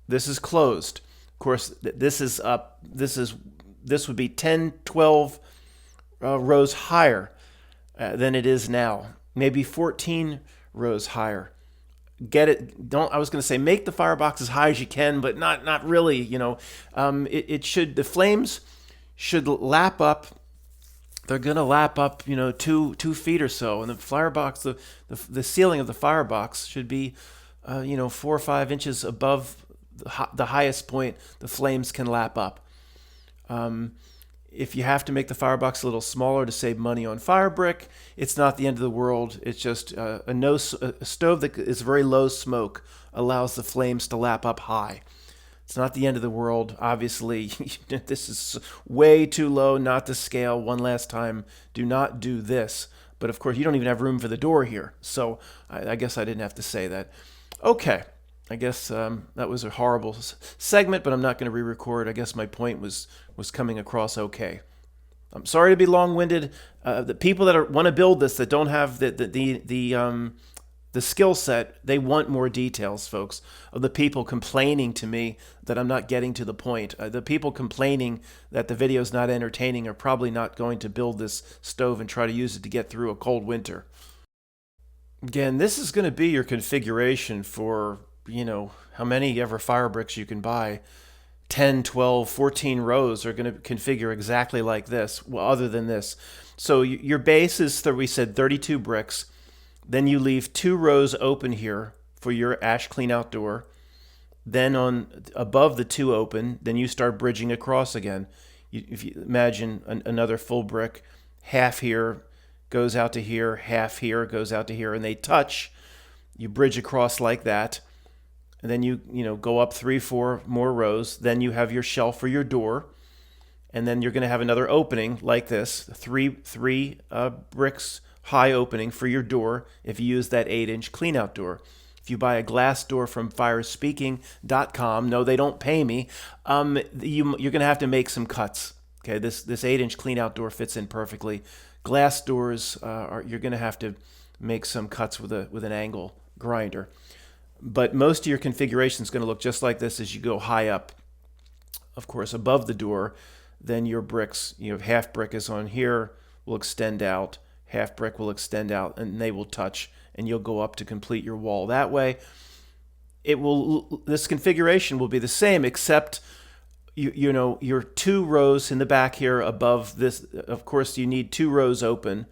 This is closed. Of course, this is up. This would be 10, 12 rows higher than it is now. Maybe 14 rows higher. Get it? I was going to say make the firebox as high as you can, but not really. The flames should lap up. They're going to lap up, 2 feet or so, and the firebox, the ceiling of the firebox should be, 4 or 5 inches above the highest point the flames can lap up. If you have to make the firebox a little smaller to save money on fire brick, it's not the end of the world. It's just a stove that is very low smoke allows the flames to lap up high. It's not the end of the world. Obviously, this is way too low, not to scale. One last time, do not do this. But of course, you don't even have room for the door here. So I guess I didn't have to say that. Okay. I guess that was a horrible segment, but I'm not going to re-record. I guess my point was coming across okay. I'm sorry to be long-winded. The people that want to build this that don't have the skill set, they want more details, folks. Of the people complaining to me that I'm not getting to the point. The people complaining that the video is not entertaining are probably not going to build this stove and try to use it to get through a cold winter. Again, this is going to be your configuration for, how many ever fire bricks you can buy. 10, 12, 14 rows are going to configure exactly like this, well, other than this. So your base is, we said 32 bricks. Then you leave 2 rows open here for your ash cleanout door. Then on above the 2 open, then you start bridging across again. If you imagine another full brick, half here goes out to here, half here goes out to here, and they touch. You bridge across like that, and then you go up 3, 4 more rows. Then you have your shelf for your door, and then you're going to have another opening like this, three bricks high opening for your door if you use that 8-inch cleanout door. If you buy a glass door from firespeaking.com, no, they don't pay me, you're going to have to make some cuts. Okay, this 8-inch cleanout door fits in perfectly. Glass doors, you're going to have to make some cuts with an angle grinder. But most of your configuration is going to look just like this as you go high up. Of course, above the door, then your bricks, you have half brick is on here, will extend out, half brick will extend out, and they will touch, and you'll go up to complete your wall that way. This configuration will be the same, except your 2 rows in the back here above this. Of course, you need 2 rows open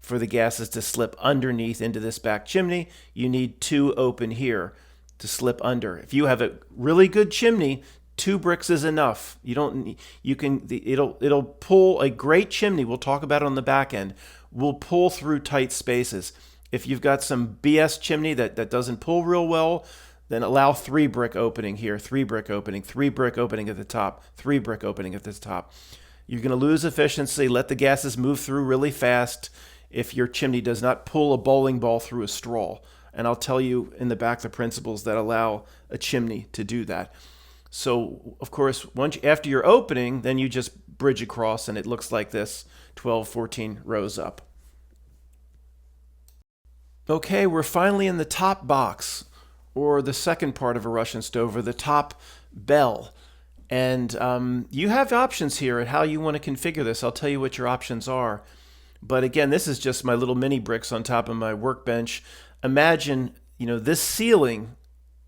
for the gases to slip underneath into this back chimney. You need 2 open here to slip under. If you have a really good chimney, 2 bricks is enough. It'll pull. A great chimney, we'll talk about it on the back end, will pull through tight spaces. If you've got some BS chimney that doesn't pull real well, then allow 3 brick opening here, 3 brick opening, 3 brick opening at the top, 3 brick opening at the top. You're going to lose efficiency. Let the gases move through really fast if your chimney does not pull a bowling ball through a straw. And I'll tell you in the back the principles that allow a chimney to do that. So, of course, after your opening, then you just bridge across, and it looks like this, 12, 14 rows up. Okay, we're finally in the top box, or the second part of a Russian stove, or the top bell. And you have options here at how you want to configure this. I'll tell you what your options are. But again, this is just my little mini bricks on top of my workbench. Imagine, this ceiling.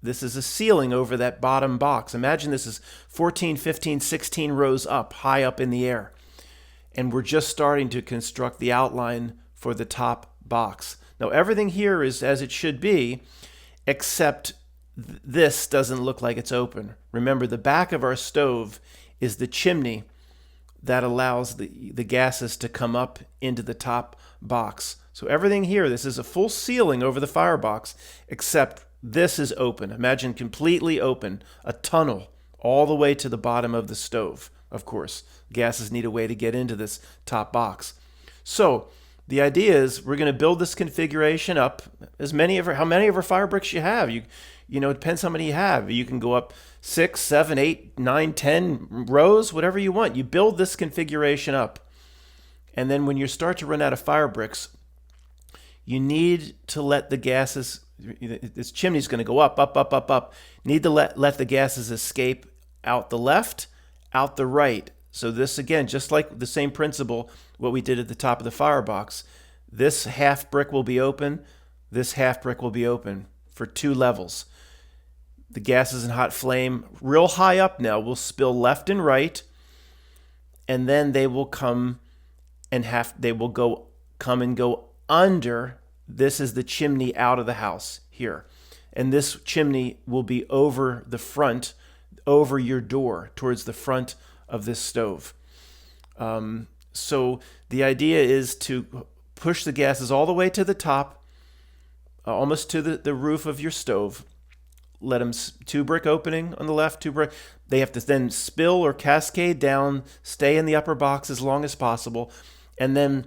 This is a ceiling over that bottom box. Imagine this is 14, 15, 16 rows up, high up in the air. And we're just starting to construct the outline for the top box. Now, everything here is as it should be, except this doesn't look like it's open. Remember, the back of our stove is the chimney that allows the gases to come up into the top box. So everything here, this is a full ceiling over the firebox, except this is open. Imagine completely open, a tunnel all the way to the bottom of the stove. Of course, gases need a way to get into this top box. So the idea is we're going to build this configuration up how many of our fire bricks you have. It depends how many you have. You can go up 6, 7, 8, 9, 10 rows, whatever you want. You build this configuration up. And then when you start to run out of fire bricks, you need to let the gases, this chimney's going to go up, up, up, up, up. Need to let the gases escape out the left, out the right. So this, again, just like the same principle, what we did at the top of the firebox, this half brick will be open, this half brick will be open for 2 levels. The gases in hot flame, real high up now, will spill left and right, and then they will come and go under. This is the chimney out of the house here. And this chimney will be over the front, over your door, towards the front of this stove. So the idea is to push the gases all the way to the top, almost to the roof of your stove. Let them 2 brick opening on the left, 2 brick. They have to then spill or cascade down, stay in the upper box as long as possible. And then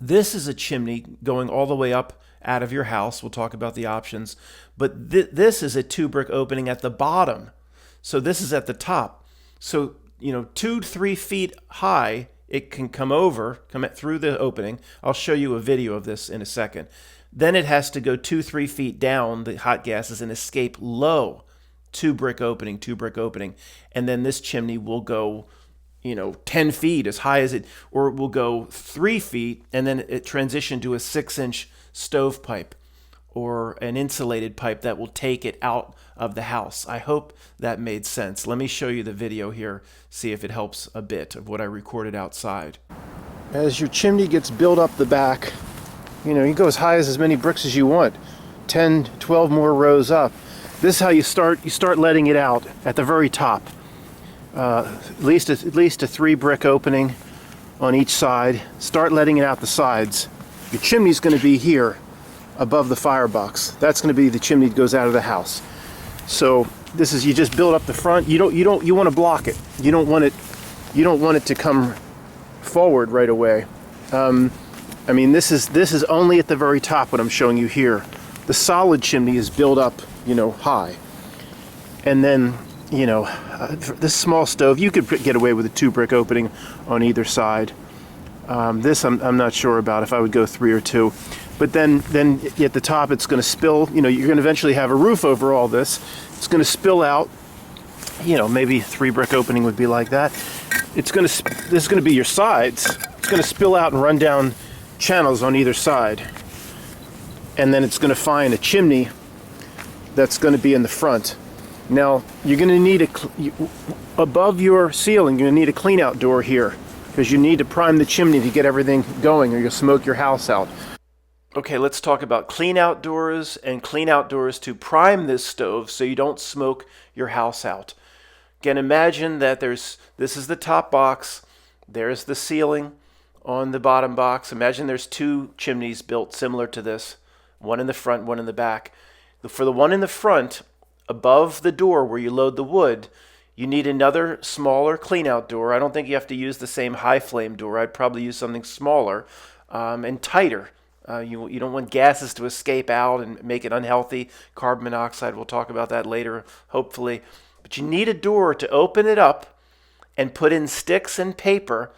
this is a chimney going all the way up out of your house. We'll talk about the options. But this is a 2 brick opening at the bottom. So this is at the top. So, 2 to 3 feet high, it can come through the opening. I'll show you a video of this in a second. Then it has to go 2, 3 feet down, the hot gases, and escape low. 2 brick opening, 2 brick opening. And then this chimney will go, 10 feet as high as it, or it will go 3 feet, and then it transition to a 6-inch stovepipe or an insulated pipe that will take it out of the house. I hope that made sense. Let me show you the video here, see if it helps a bit of what I recorded outside. As your chimney gets built up the back, You know, you can go as high as many bricks as you want. 10, 12 more rows up. This is how you start. You start letting it out at the very top. At least a 3 brick opening on each side. Start letting it out the sides. Your chimney's going to be here above the firebox. That's going to be the chimney that goes out of the house. So this is, you just build up the front. You want to block it. You don't want it to come forward right away. I mean, this is only at the very top what I'm showing you here. The solid chimney is built up, you know, high. And then, you know, this small stove, you could get away with a 2 brick opening on either side. This I'm not sure about if I would go 3 or 2. But then at the top it's going to spill. You know, you're going to eventually have a roof over all this. It's going to spill out. You know, maybe 3 brick opening would be like that. This is going to be your sides. It's going to spill out and run down channels on either side. And then it's going to find a chimney that's going to be in the front. Now, you're going to need above your ceiling, you're going to need a clean out door here, because you need to prime the chimney to get everything going, or you'll smoke your house out. Okay, let's talk about clean out doors and clean out doors to prime this stove so you don't smoke your house out. Again, imagine that this is the top box, there's the ceiling on the bottom box. Imagine there's 2 chimneys built similar to this, one in the front, one in the back. For the one in the front, above the door where you load the wood, you need another smaller clean out door. I don't think you have to use the same high flame door. I'd probably use something smaller and tighter. You don't want gases to escape out and make it unhealthy. Carbon monoxide, we'll talk about that later, hopefully. But you need a door to open it up and put in sticks and paper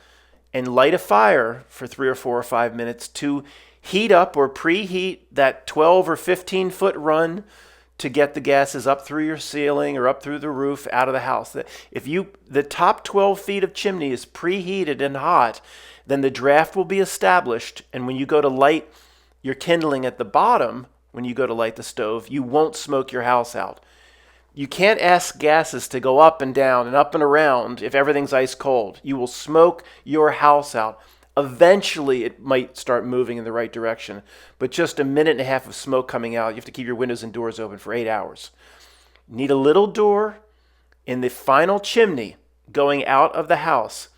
and light a fire for 3 or 4 or 5 minutes to heat up or preheat that 12 or 15 foot run to get the gases up through your ceiling or up through the roof out of the house. If the top 12 feet of chimney is preheated and hot, then the draft will be established, and when you go to light your kindling at the bottom, when you go to light the stove, you won't smoke your house out. You can't ask gases to go up and down and up and around if everything's ice cold. You will smoke your house out. Eventually, it might start moving in the right direction, but just a minute and a half of smoke coming out, you have to keep your windows and doors open for 8 hours. You need a little door in the final chimney going out of the house,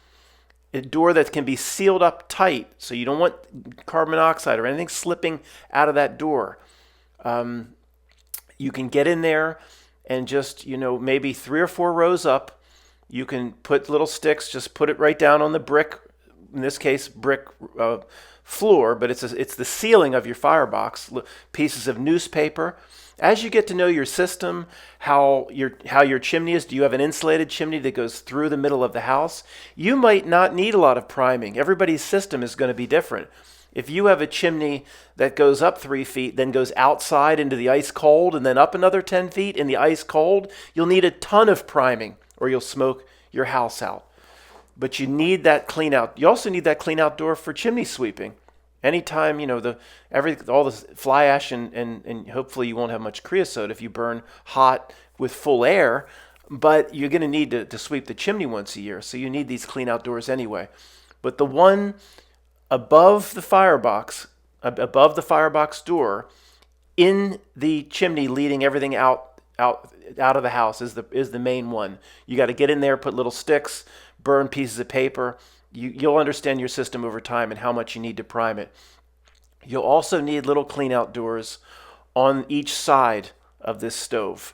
a door that can be sealed up tight, so you don't want carbon monoxide or anything slipping out of that door. You can get in there and just, maybe 3 or 4 rows up, you can put little sticks, just put it right down on the brick, in this case, brick floor, but it's the ceiling of your firebox, pieces of newspaper. As you get to know your system, how your chimney is, do you have an insulated chimney that goes through the middle of the house? You might not need a lot of priming. Everybody's system is going to be different. If you have a chimney that goes up 3 feet, then goes outside into the ice cold, and then up another 10 feet in the ice cold, you'll need a ton of priming, or you'll smoke your house out. But you need that clean out. You also need that clean out door for chimney sweeping. Anytime, all the fly ash and hopefully you won't have much creosote if you burn hot with full air, but you're going to need to sweep the chimney once a year. So you need these clean out doors anyway. But the one above the firebox door in the chimney leading everything out of the house is the main one. You got to get in there, put little sticks, burn pieces of paper. You'll understand your system over time and how much you need to prime it. You'll also need little clean out doors on each side of this stove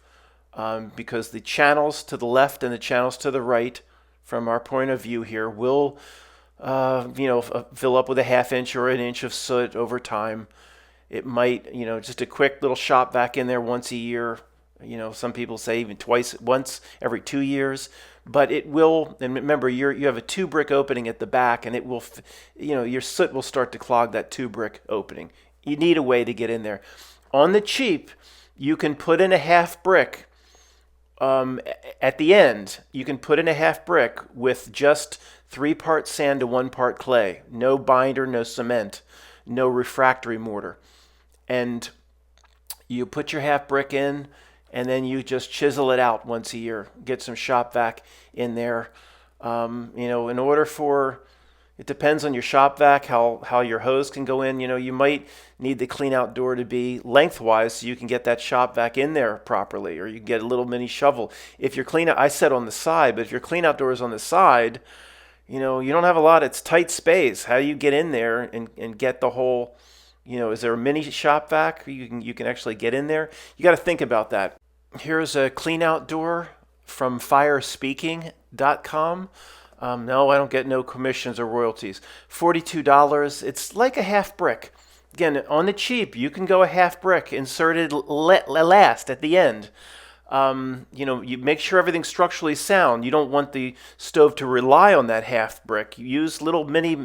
because the channels to the left and the channels to the right, from our point of view here, will fill up with a 1/2 inch or 1 inch of soot over time. It might, just a quick little shop vac in there once a year. Some people say even once every 2 years. But it will, and remember, you have a 2 brick opening at the back, and it will, your soot will start to clog that 2 brick opening. You need a way to get in there. On the cheap, you can put in a 1/2 brick. At the end, you can put in a 1/2 brick with just 3 parts sand to 1 part clay. No binder, no cement, no refractory mortar. And you put your 1/2 brick in, and then you just chisel it out once a year. Get some shop vac in there. In order for It depends on your shop vac, how your hose can go in. You might need the clean out door to be lengthwise so you can get that shop vac in there properly, or you can get a little mini shovel. If your clean out, I said on the side, but if your clean out door is on the side, you don't have a lot, it's tight space. How do you get in there and get the whole, is there a mini shop vac you can actually get in there? You got to think about that. Here's a clean out door from firespeaking.com. No, I don't get no commissions or royalties. $42. It's like a half brick. Again, on the cheap, you can go a half brick inserted last at the end. You make sure everything's structurally sound. You don't want the stove to rely on that half brick. You use little mini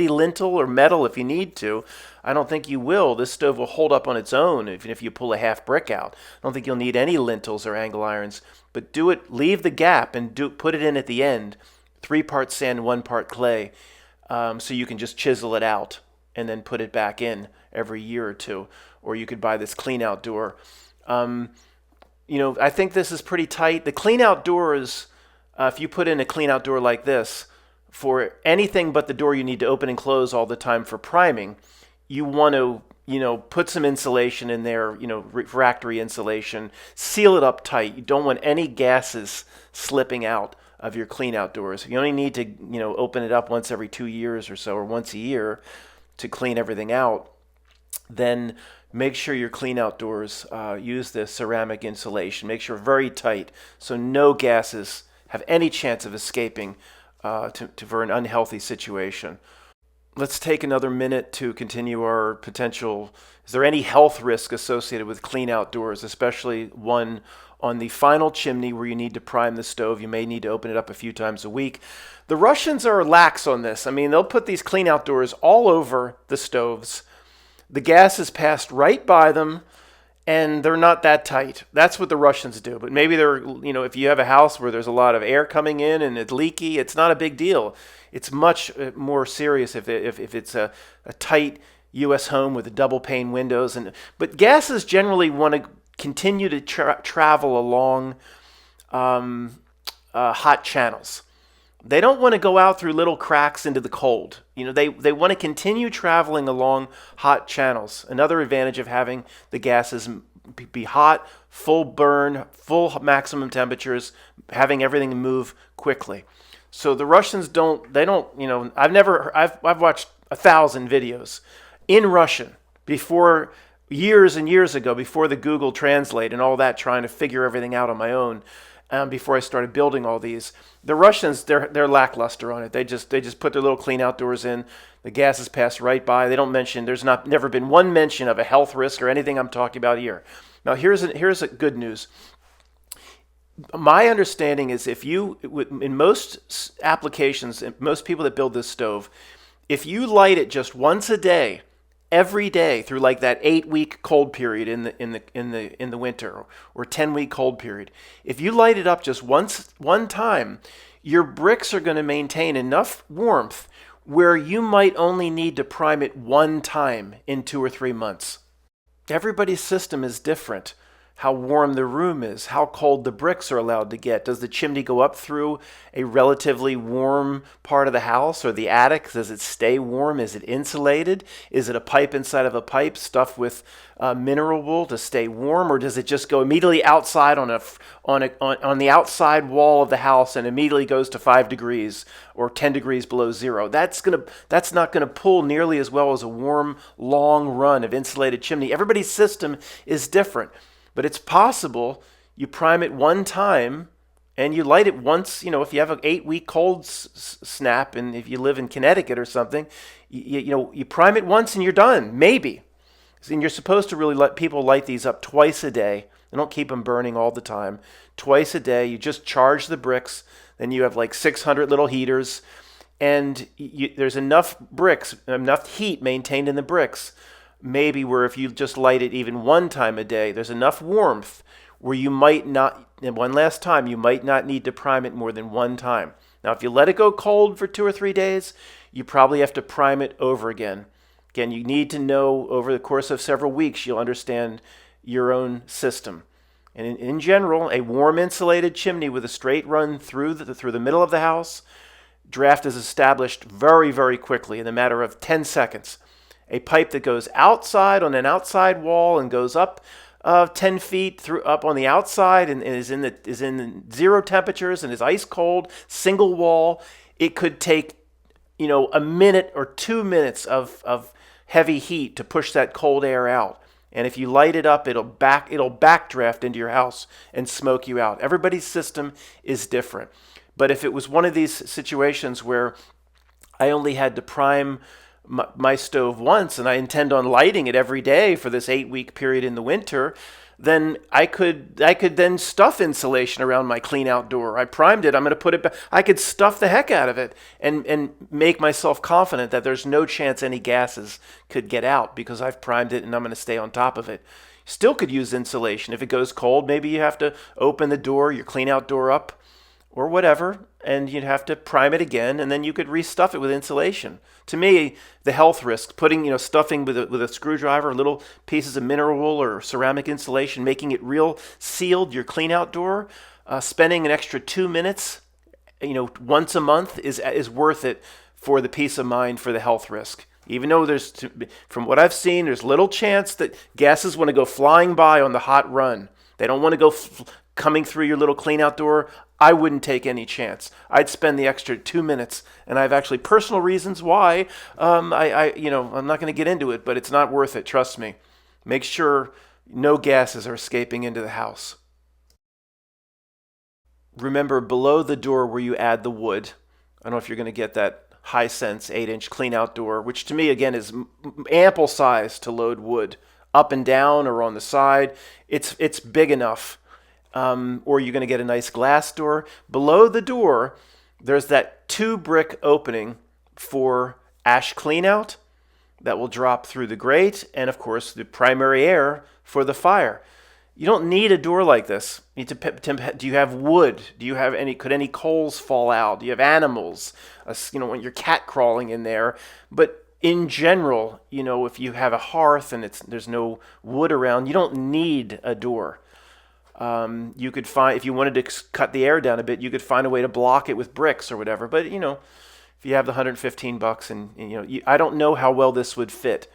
lintel or metal if you need to. I don't think you will. This stove will hold up on its own even if you pull a half brick out. I don't think you'll need any lintels or angle irons. But do it. Leave the gap and put it in at the end. 3 parts sand, 1 part clay, so you can just chisel it out and then put it back in every year or two. Or you could buy this clean out door. I think this is pretty tight. The clean out door is, if you put in a clean out door like this, for anything but the door you need to open and close all the time for priming, you want to, put some insulation in there, refractory insulation, seal it up tight. You don't want any gases slipping out of your clean out doors. If you only need to, open it up once every 2 years or so, or once a year to clean everything out, then make sure your clean out doors use this ceramic insulation. Make sure very tight so no gases have any chance of escaping for an unhealthy situation. Let's take another minute to continue our potential. Is there any health risk associated with clean out doors, especially one on the final chimney where you need to prime the stove? You may need to open it up a few times a week. The Russians are lax on this. I mean, they'll put these clean out doors all over the stoves. The gas is passed right by them, and they're not that tight. That's what the Russians do. But maybe if you have a house where there's a lot of air coming in and it's leaky, it's not a big deal. It's much more serious if it's a tight U.S. home with double pane windows. But gases generally want to continue to travel along hot channels. They don't want to go out through little cracks into the cold. They want to continue traveling along hot channels. Another advantage of having the gases be hot, full burn, full maximum temperatures, having everything move quickly. So the Russians I've watched 1,000 videos in Russian before, years and years ago, before the Google Translate and all that, trying to figure everything out on my own. Before I started building all these, the Russians, they're lackluster on it. They just put their little clean out doors in. The gases pass right by. They don't mention. There's never been one mention of a health risk or anything I'm talking about here. Now here's a good news. My understanding is in most applications, most people that build this stove, if you light it just once a day, every day through like that 8-week cold period in the winter, or 10-week cold period, if you light it up just one time, your bricks are going to maintain enough warmth where you might only need to prime it one time in 2 or 3 months. Everybody's system is different. How warm the room is, how cold the bricks are allowed to get. Does the chimney go up through a relatively warm part of the house or the attic? Does it stay warm? Is it insulated? Is it a pipe inside of a pipe stuffed with mineral wool to stay warm, or does it just go immediately outside on the outside wall of the house and immediately goes to 5 degrees or 10 degrees below zero? That's not gonna pull nearly as well as a warm, long run of insulated chimney. Everybody's system is different. But it's possible you prime it one time and you light it once. If you have an 8-week cold snap, and if you live in Connecticut or something, you prime it once and you're done, maybe. And you're supposed to really let people light these up twice a day. They don't keep them burning all the time. Twice a day, you just charge the bricks. Then you have like 600 little heaters, and there's enough bricks, enough heat maintained in the bricks. Maybe where if you just light it even one time a day, there's enough warmth where you might not, and one last time, you might not need to prime it more than one time. Now, if you let it go cold for 2 or 3 days, you probably have to prime it over again. Again, you need to know over the course of several weeks, you'll understand your own system. And in general, a warm insulated chimney with a straight run through the middle of the house draft is established very, very quickly in a matter of 10 seconds. A pipe that goes outside on an outside wall and goes up 10 feet through up on the outside and is in zero temperatures and is ice cold, single wall. It could take a minute or 2 minutes of heavy heat to push that cold air out. And if you light it up, it'll backdraft into your house and smoke you out. Everybody's system is different. But if it was one of these situations where I only had to prime my stove once and I intend on lighting it every day for this 8-week period in the winter, then I could then stuff insulation around my cleanout door. I primed it. I'm going to put it back. I could stuff the heck out of it and make myself confident that there's no chance any gases could get out because I've primed it and I'm going to stay on top of it. Still could use insulation. If it goes cold, maybe you have to open the door, your cleanout door up or whatever, and you'd have to prime it again, and then you could restuff it with insulation. To me, the health risk, stuffing with a screwdriver, little pieces of mineral wool or ceramic insulation, making it real sealed, your cleanout door, spending an extra 2 minutes, once a month is worth it for the peace of mind for the health risk. Even though from what I've seen, there's little chance that gases want to go flying by on the hot run. They don't want to go coming through your little cleanout door. I wouldn't take any chance. I'd spend the extra 2 minutes, and I have actually personal reasons why. I'm not going to get into it, but it's not worth it. Trust me. Make sure no gases are escaping into the house. Remember, below the door where you add the wood, I don't know if you're going to get that Hisense 8-inch cleanout door, which to me again is ample size to load wood up and down or on the side. It's big enough. Or you're going to get a nice glass door. Below the door, there's that 2-brick opening for ash cleanout that will drop through the grate, and of course the primary air for the fire. You don't need a door like this. Do you have wood? Could any coals fall out? Do you have animals? When your cat crawling in there. But in general, if you have a hearth and there's no wood around, you don't need a door. You could find, if you wanted to cut the air down a bit, you could find a way to block it with bricks or whatever. But if you have the $115 and I don't know how well this would fit.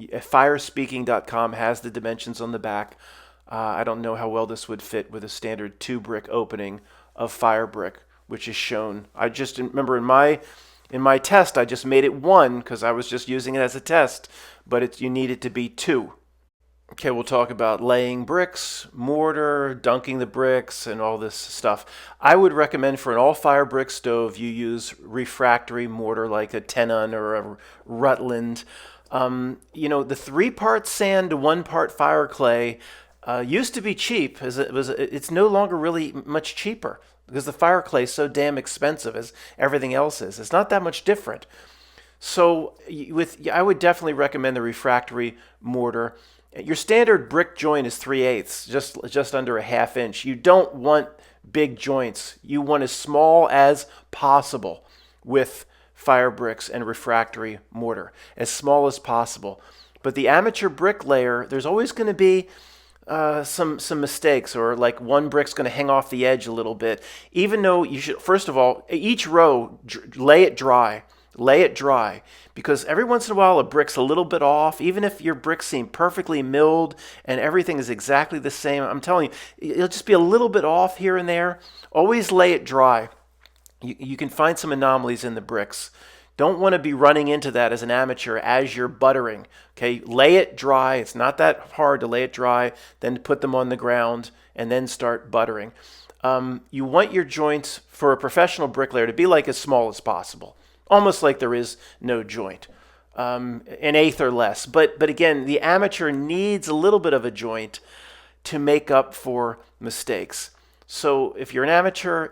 Firespeaking.com has the dimensions on the back. I don't know how well this would fit with a standard 2-brick opening of fire brick, which is shown. I just remember in my test, I just made it 1 because I was just using it as a test, but you need it to be 2. Okay, we'll talk about laying bricks, mortar, dunking the bricks, and all this stuff. I would recommend for an all-fire brick stove, you use refractory mortar like a Tenon or a Rutland. The 3-part sand to 1-part fire clay used to be cheap. It's no longer really much cheaper because the fire clay is so damn expensive as everything else is. It's not that much different. So I would definitely recommend the refractory mortar. Your standard brick joint is 3/8, just under a 1/2 inch. You don't want big joints. You want as small as possible with fire bricks and refractory mortar, as small as possible. But the amateur bricklayer, there's always going to be some mistakes, or like one brick's going to hang off the edge a little bit. Even though you should, first of all, each row, lay it dry. Lay it dry, because every once in a while a brick's a little bit off. Even if your bricks seem perfectly milled and everything is exactly the same, I'm telling you, it'll just be a little bit off here and there. Always lay it dry. You can find some anomalies in the bricks. Don't want to be running into that as an amateur as you're buttering. Okay, lay it dry. It's not that hard to lay it dry, then put them on the ground and then start buttering. You want your joints for a professional bricklayer to be like as small as possible. Almost like there is no joint, an 1/8 or less. But again, the amateur needs a little bit of a joint to make up for mistakes. So if you're an amateur,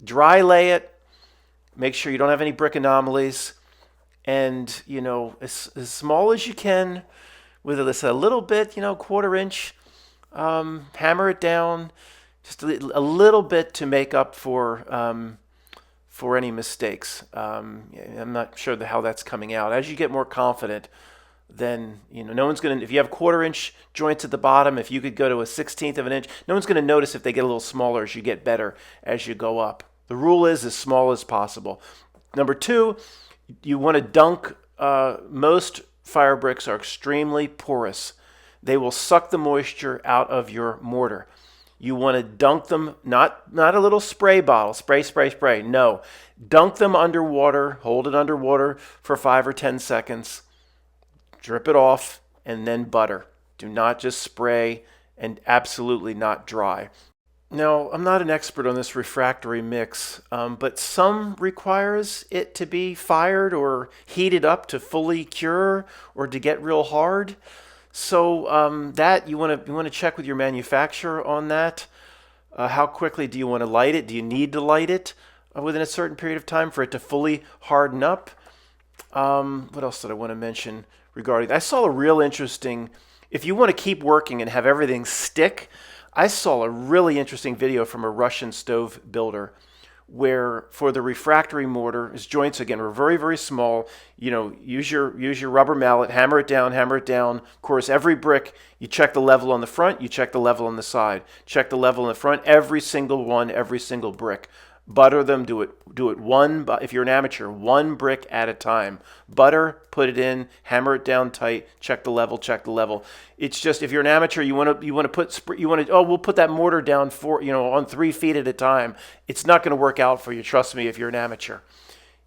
dry lay it. Make sure you don't have any brick anomalies, and as small as you can, with a little bit, 1/4 inch. Hammer it down just a little bit to make up for any mistakes. I'm not sure how that's coming out. As you get more confident, then no one's going to, if you have 1/4 inch joints at the bottom, if you could go to a 1/16 of an inch, no one's going to notice if they get a little smaller as you get better as you go up. The rule is as small as possible. Number two, you want to dunk. Most fire bricks are extremely porous. They will suck the moisture out of your mortar. You want to dunk them, not a little spray bottle, spray. No, dunk them underwater, hold it underwater for 5 or 10 seconds, drip it off, and then butter. Do not just spray, and absolutely not dry. Now, I'm not an expert on this refractory mix, but some requires it to be fired or heated up to fully cure or to get real hard. So that you want to check with your manufacturer on that. How quickly do you want to light it? Do you need to light it within a certain period of time for it to fully harden up? What else did I want to mention regarding? I saw a real interesting. If you want to keep working and have everything stick, I saw a really interesting video from a Russian stove builder where for the refractory mortar, his joints again were very, very small. Use your rubber mallet, hammer it down. Of course, every brick, you check the level on the front, you check the level on the side. Check the level on the front, every single one, every single brick. Butter them, do it one, if you're an amateur, one brick at a time. Butter, put it in, hammer it down tight, check the level. It's just, if you're an amateur, we'll put that mortar down on 3 feet at a time. It's not going to work out for you, trust me, if you're an amateur.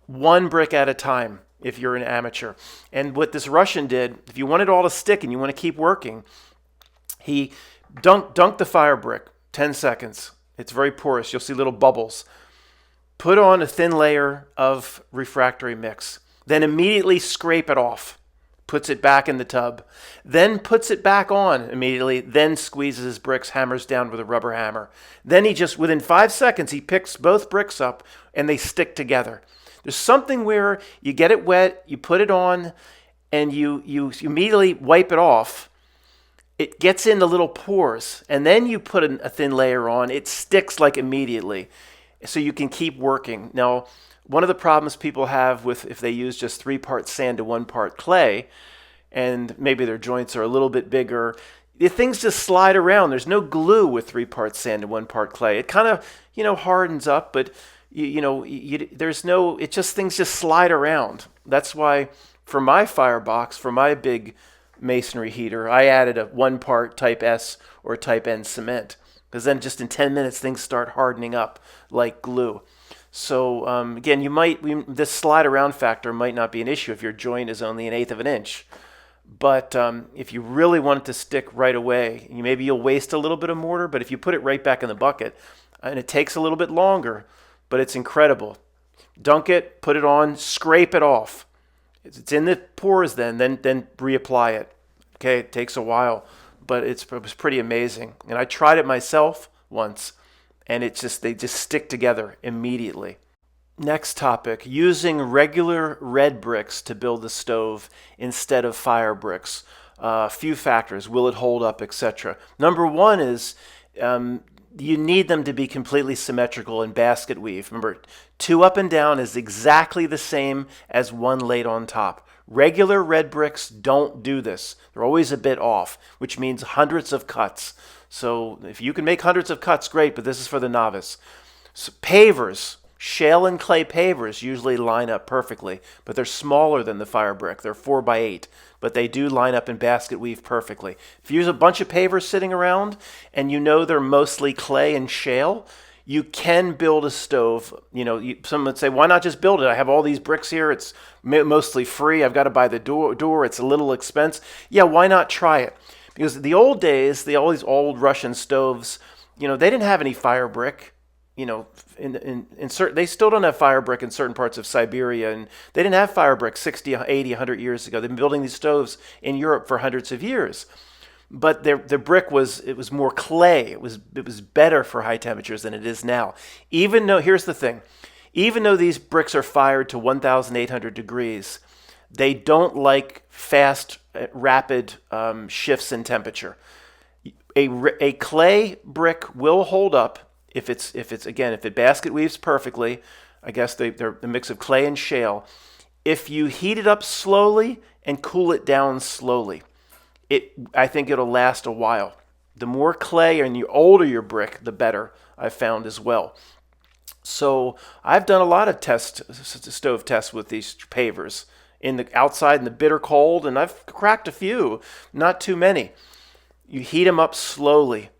One brick at a time if you're an amateur. And what this Russian did, if you want it all to stick and you want to keep working, he dunked the fire brick, 10 seconds. It's very porous, you'll see little bubbles. Put on a thin layer of refractory mix. Then immediately scrape it off. Puts it back in the tub. Then puts it back on immediately. Then squeezes his bricks, hammers down with a rubber hammer. Then within 5 seconds, he picks both bricks up and they stick together. There's something where you get it wet, you put it on, and you immediately wipe it off. It gets in the little pores, and then you put a thin layer on. It sticks like immediately. So you can keep working. Now, one of the problems people have with if they use just 3 parts sand to 1 part clay, and maybe their joints are a little bit bigger, things just slide around. There's no glue with 3 parts sand and 1 part clay. It kind of hardens up, but things just slide around. That's why for my Firebox, for my big masonry heater, I added a 1 part type S or type N cement. Because then just in 10 minutes, things start hardening up like glue. So again, this slide around factor might not be an issue if your joint is only 1/8 of an inch. But if you really want it to stick right away, maybe you'll waste a little bit of mortar, but if you put it right back in the bucket, and it takes a little bit longer, but it's incredible. Dunk it, put it on, scrape it off. It's in the pores then reapply it. Okay, it takes a while. But it was pretty amazing. And I tried it myself once, and they just stick together immediately. Next topic, using regular red bricks to build the stove instead of fire bricks. A few factors, will it hold up, etc. Number one is you need them to be completely symmetrical in basket weave. Remember, 2 up and down is exactly the same as 1 laid on top. Regular red bricks don't do this. They're always a bit off, which means hundreds of cuts. So if you can make hundreds of cuts, great, but this is for the novice. So pavers, shale and clay pavers usually line up perfectly, but they're smaller than the fire brick. They're 4x8, but they do line up in basket weave perfectly. If you use a bunch of pavers sitting around and they're mostly clay and shale, you can build a stove. Some would say, why not just build it? I have all these bricks here. It's mostly free. I've got to buy the door. It's a little expense. Yeah, why not try it? Because the old days, all these old Russian stoves, they didn't have any fire brick. They still don't have fire brick in certain parts of Siberia, and they didn't have fire brick 60, 80, 100 years ago. They've been building these stoves in Europe for hundreds of years. But their brick was more clay. It was better for high temperatures than it is now. Here's the thing, even though these bricks are fired to 1,800 degrees, they don't like fast, rapid shifts in temperature. A clay brick will hold up if it basket weaves perfectly. I guess they're a mix of clay and shale. If you heat it up slowly and cool it down slowly, I think it'll last a while. The more clay and the older your brick, the better, I've found as well. So I've done a lot of stove tests with these pavers in the outside in the bitter cold, and I've cracked a few, not too many. You heat them up slowly.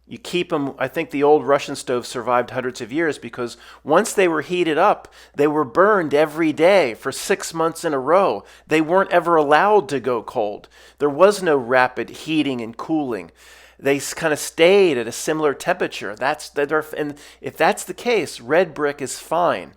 You keep them. I think the old Russian stoves survived hundreds of years because once they were heated up, they were burned every day for 6 months in a row. They weren't ever allowed to go cold. There was no rapid heating and cooling. They kind of stayed at a similar temperature. And if that's the case, red brick is fine.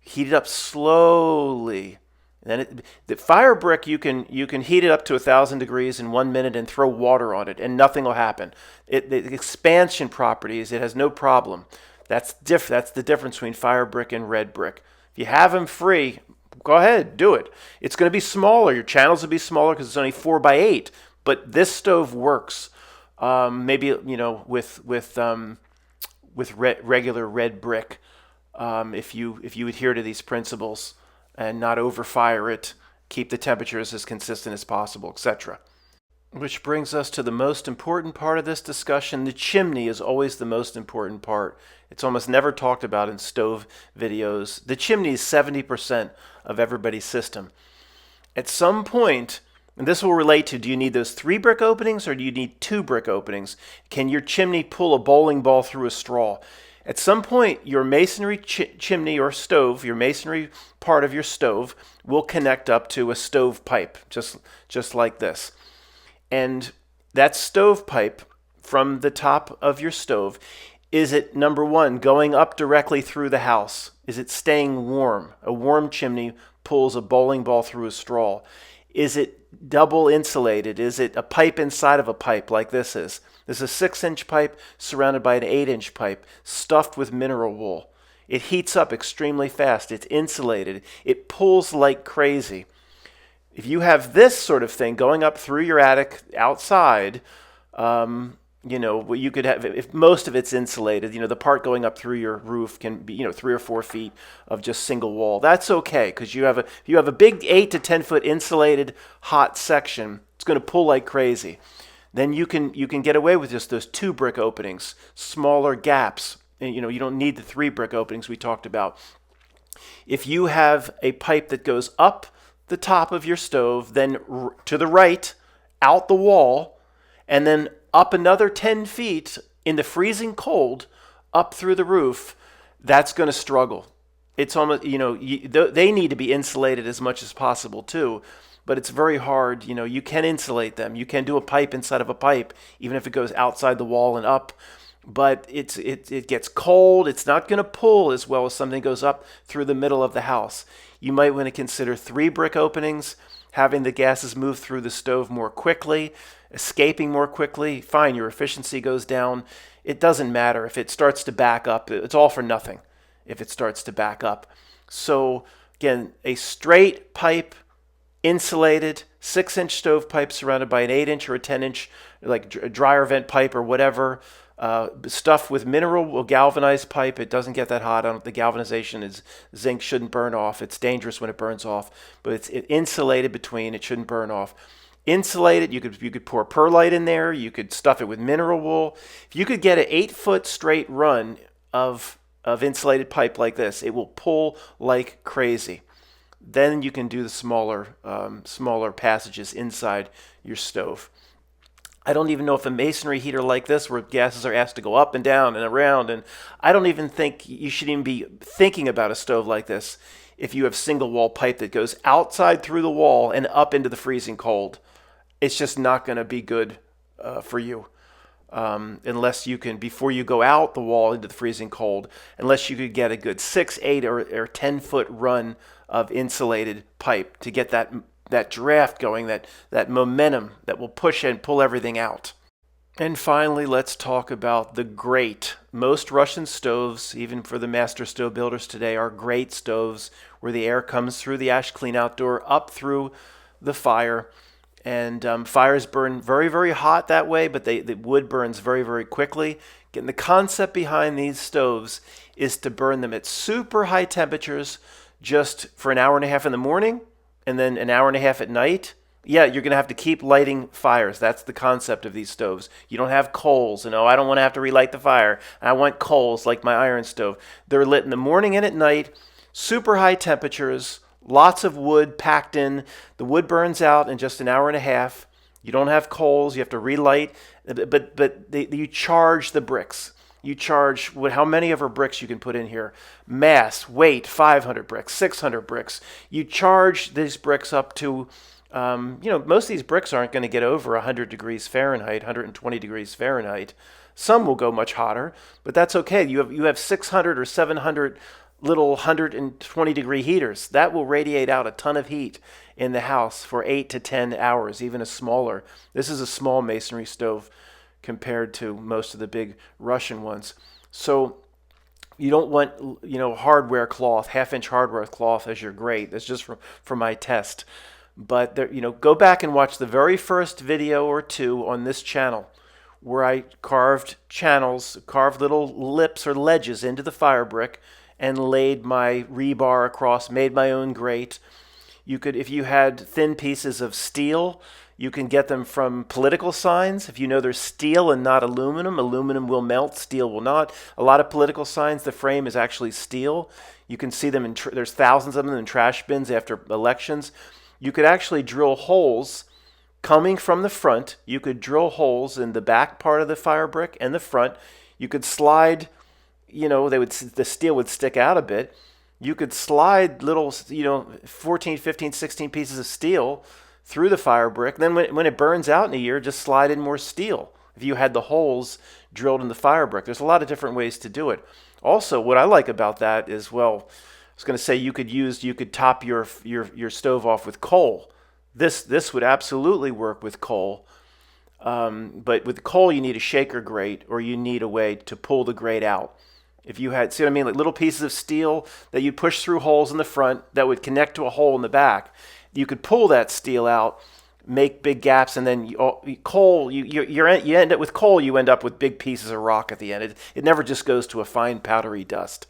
Heat it up slowly. The fire brick, you can heat it up to 1,000 degrees in 1 minute and throw water on it, and nothing will happen. The expansion properties, it has no problem. That's the difference between fire brick and red brick. If you have them free, go ahead, do it. It's going to be smaller. Your channels will be smaller because it's only 4x8. But this stove works. Maybe with regular red brick, if you adhere to these principles and not overfire it, keep the temperatures as consistent as possible, etc. Which brings us to the most important part of this discussion. The chimney is always the most important part. It's almost never talked about in stove videos. The chimney is 70% of everybody's system. At some point, and this will relate to, do you need those 3 brick openings or do you need 2 brick openings? Can your chimney pull a bowling ball through a straw? At some point, your masonry chimney or stove, your masonry part of your stove, will connect up to a stove pipe, just like this. And that stove pipe from the top of your stove, is it, number one, going up directly through the house? Is it staying warm? A warm chimney pulls a bowling ball through a straw. Is it double insulated? Is it a pipe inside of a pipe like this is? This is a 6-inch pipe surrounded by an 8-inch pipe stuffed with mineral wool. It heats up extremely fast. It's insulated. It pulls like crazy. If you have this sort of thing going up through your attic outside, you could have, if most of it's insulated, the part going up through your roof can be, 3 or 4 feet of just single wall. That's okay, because if you have a big 8 to 10 foot insulated hot section, it's going to pull like crazy. Then you can get away with just those 2 brick openings, smaller gaps. And, you don't need the 3 brick openings we talked about. If you have a pipe that goes up the top of your stove, then to the right, out the wall, and then up another 10 feet in the freezing cold, up through the roof, that's going to struggle. It's almost, they need to be insulated as much as possible too, but it's very hard. You can insulate them. You can do a pipe inside of a pipe, even if it goes outside the wall and up, but it gets cold. It's not going to pull as well as something goes up through the middle of the house. You might want to consider 3 brick openings, having the gases move through the stove more quickly, escaping more quickly. Fine, your efficiency goes down. It doesn't matter if it starts to back up. It's all for nothing if it starts to back up. So again, a straight pipe, insulated, 6-inch stove pipe surrounded by an 8-inch or a 10-inch, like a dryer vent pipe or whatever, stuffed with mineral or galvanized pipe. It doesn't get that hot. The galvanization is zinc, shouldn't burn off. It's dangerous when it burns off, but it's insulated between. It shouldn't burn off. Insulated, you could pour perlite in there. You could stuff it with mineral wool. If you could get an 8-foot straight run of insulated pipe like this, it will pull like crazy. Then you can do the smaller passages inside your stove. I don't even know if a masonry heater like this, where gases are asked to go up and down and around, and I don't even think you should even be thinking about a stove like this if you have single wall pipe that goes outside through the wall and up into the freezing cold. It's just not going to be good for you unless you can, before you go out the wall into the freezing cold, unless you could get a good 6, 8, or 10 foot run of insulated pipe to get that draft going, that momentum that will push and pull everything out. And finally, let's talk about the grate. Most Russian stoves, even for the master stove builders today, are grate stoves where the air comes through the ash cleanout door up through the fire. And fires burn very, very hot that way, but the wood burns very, very quickly. Again, the concept behind these stoves is to burn them at super high temperatures just for an hour and a half in the morning, and then an hour and a half at night, Yeah, you're going to have to keep lighting fires. That's the concept of these stoves. You don't have coals. And oh, I don't want to have to relight the fire. I want coals like my iron stove. They're lit in the morning and at night, super high temperatures, lots of wood packed in. The wood burns out in just an hour and a half. You don't have coals. You have to relight. But you charge the bricks. You charge how many of our bricks you can put in here. Mass, weight, 500 bricks, 600 bricks. You charge these bricks up to most of these bricks aren't going to get over 100 degrees Fahrenheit, 120 degrees Fahrenheit. Some will go much hotter, but that's okay. You have 600 or 700 little 120 degree heaters. That will radiate out a ton of heat in the house for 8 to 10 hours, even a smaller. This is a small masonry stove compared to most of the big Russian ones. So you don't want, hardware cloth, half-inch hardware cloth as your grate. That's just for my test. But there, go back and watch the very first video or two on this channel where I carved channels, carved little lips or ledges into the fire brick and laid my rebar across, made my own grate. You could, if you had thin pieces of steel, you can get them from political signs. If you know they're steel and not aluminum, aluminum will melt, steel will not. A lot of political signs, the frame is actually steel. You can see them there's thousands of them in trash bins after elections. You could actually drill holes coming from the front. You could drill holes in the back part of the fire brick and the front. You could slide, the steel would stick out a bit. You could slide little, 14, 15, 16 pieces of steel through the fire brick. Then when it burns out in a year, just slide in more steel. If you had the holes drilled in the fire brick, there's a lot of different ways to do it. Also, what I like about that is, I was going to say you could top your stove off with coal. This would absolutely work with coal. But with coal, you need a shaker grate, or you need a way to pull the grate out. If you had, see what I mean, like little pieces of steel that you push through holes in the front that would connect to a hole in the back, you could pull that steel out, make big gaps, and then coal. You end up with coal. You end up with big pieces of rock at the end. It never just goes to a fine powdery dust.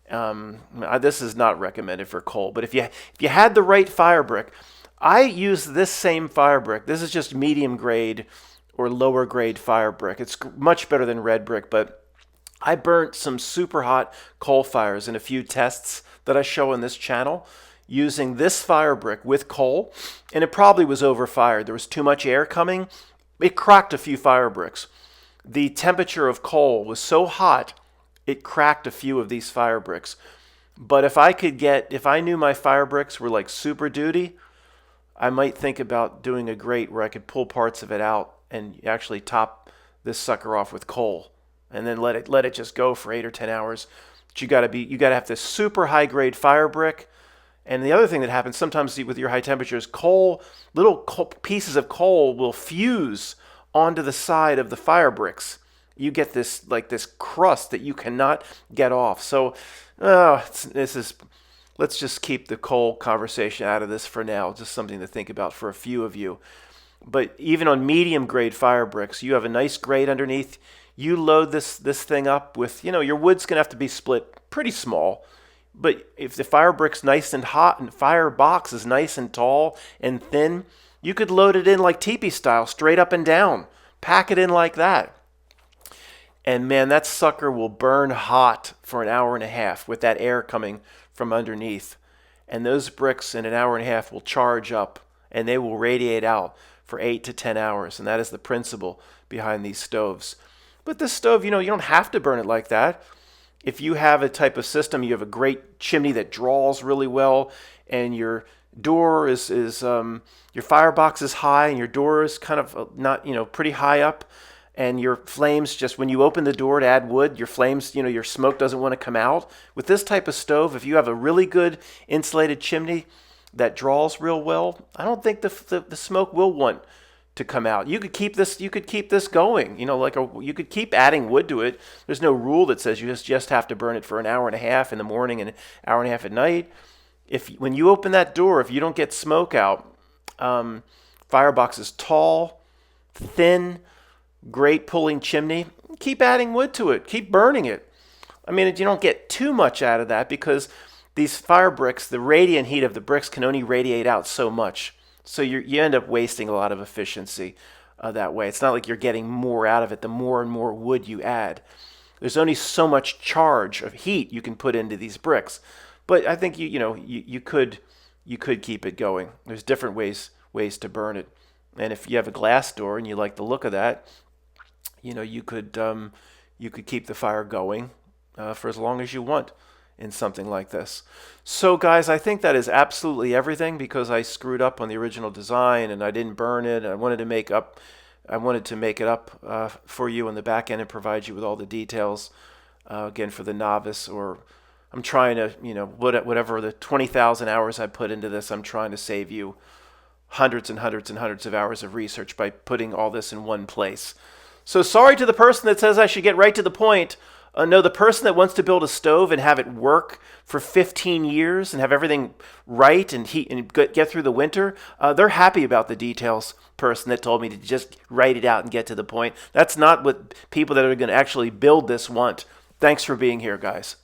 This is not recommended for coal, but if you had the right fire brick, I use this same fire brick. This is just medium grade or lower grade fire brick. It's much better than red brick, but I burnt some super hot coal fires in a few tests that I show on this channel using this fire brick with coal, and it probably was overfired. There was too much air coming. It cracked a few fire bricks. The temperature of coal was so hot it cracked a few of these fire bricks. But if I knew my fire bricks were like Super Duty, I might think about doing a grate where I could pull parts of it out and actually top this sucker off with coal, and then let it just go for 8 or 10 hours. But you gotta have this super high grade fire brick. And the other thing that happens sometimes with your high temperatures, little pieces of coal will fuse onto the side of the fire bricks. You get this crust that you cannot get off. So let's just keep the coal conversation out of this for now. Just something to think about for a few of you. But even on medium grade fire bricks, you have a nice grate underneath. You load this thing up with, your wood's gonna have to be split pretty small. But if the fire brick's nice and hot and Firebox is nice and tall and thin, you could load it in like teepee style, straight up and down. Pack it in like that. And man, that sucker will burn hot for an hour and a half with that air coming from underneath. And those bricks in an hour and a half will charge up and they will radiate out for 8 to 10 hours. And that is the principle behind these stoves. But this stove, you don't have to burn it like that. If you have a type of system, you have a great chimney that draws really well, and your door is your firebox is high, and your door is kind of not, pretty high up, and your flames, just when you open the door to add wood, your flames, your smoke doesn't want to come out. With this type of stove, if you have a really good insulated chimney that draws real well, I don't think the smoke will want to come out. You could keep this going, you could keep adding wood to it. There's no rule that says you just have to burn it for an hour and a half in the morning and an hour and a half at night. When you open that door, if you don't get smoke out, Firebox is tall, thin, great pulling chimney. Keep adding wood to it. Keep burning it. I mean, you don't get too much out of that because these fire bricks, the radiant heat of the bricks can only radiate out so much. So you end up wasting a lot of efficiency that way. It's not like you're getting more out of it the more and more wood you add. There's only so much charge of heat you can put into these bricks. But I think you could keep it going. There's different ways to burn it. And if you have a glass door and you like the look of that, you could keep the fire going for as long as you want in something like this. So guys, I think that is absolutely everything, because I screwed up on the original design and I didn't burn it. I wanted to make it up for you in the back end and provide you with all the details. Again, for the novice, or I'm trying to, whatever the 20,000 hours I put into this, I'm trying to save you hundreds and hundreds and hundreds of hours of research by putting all this in one place. So sorry to the person that says I should get right to the point. No, the person that wants to build a stove and have it work for 15 years and have everything right and heat and get through the winter, they're happy about the details. Person that told me to just write it out and get to the point. That's not what people that are going to actually build this want. Thanks for being here, guys.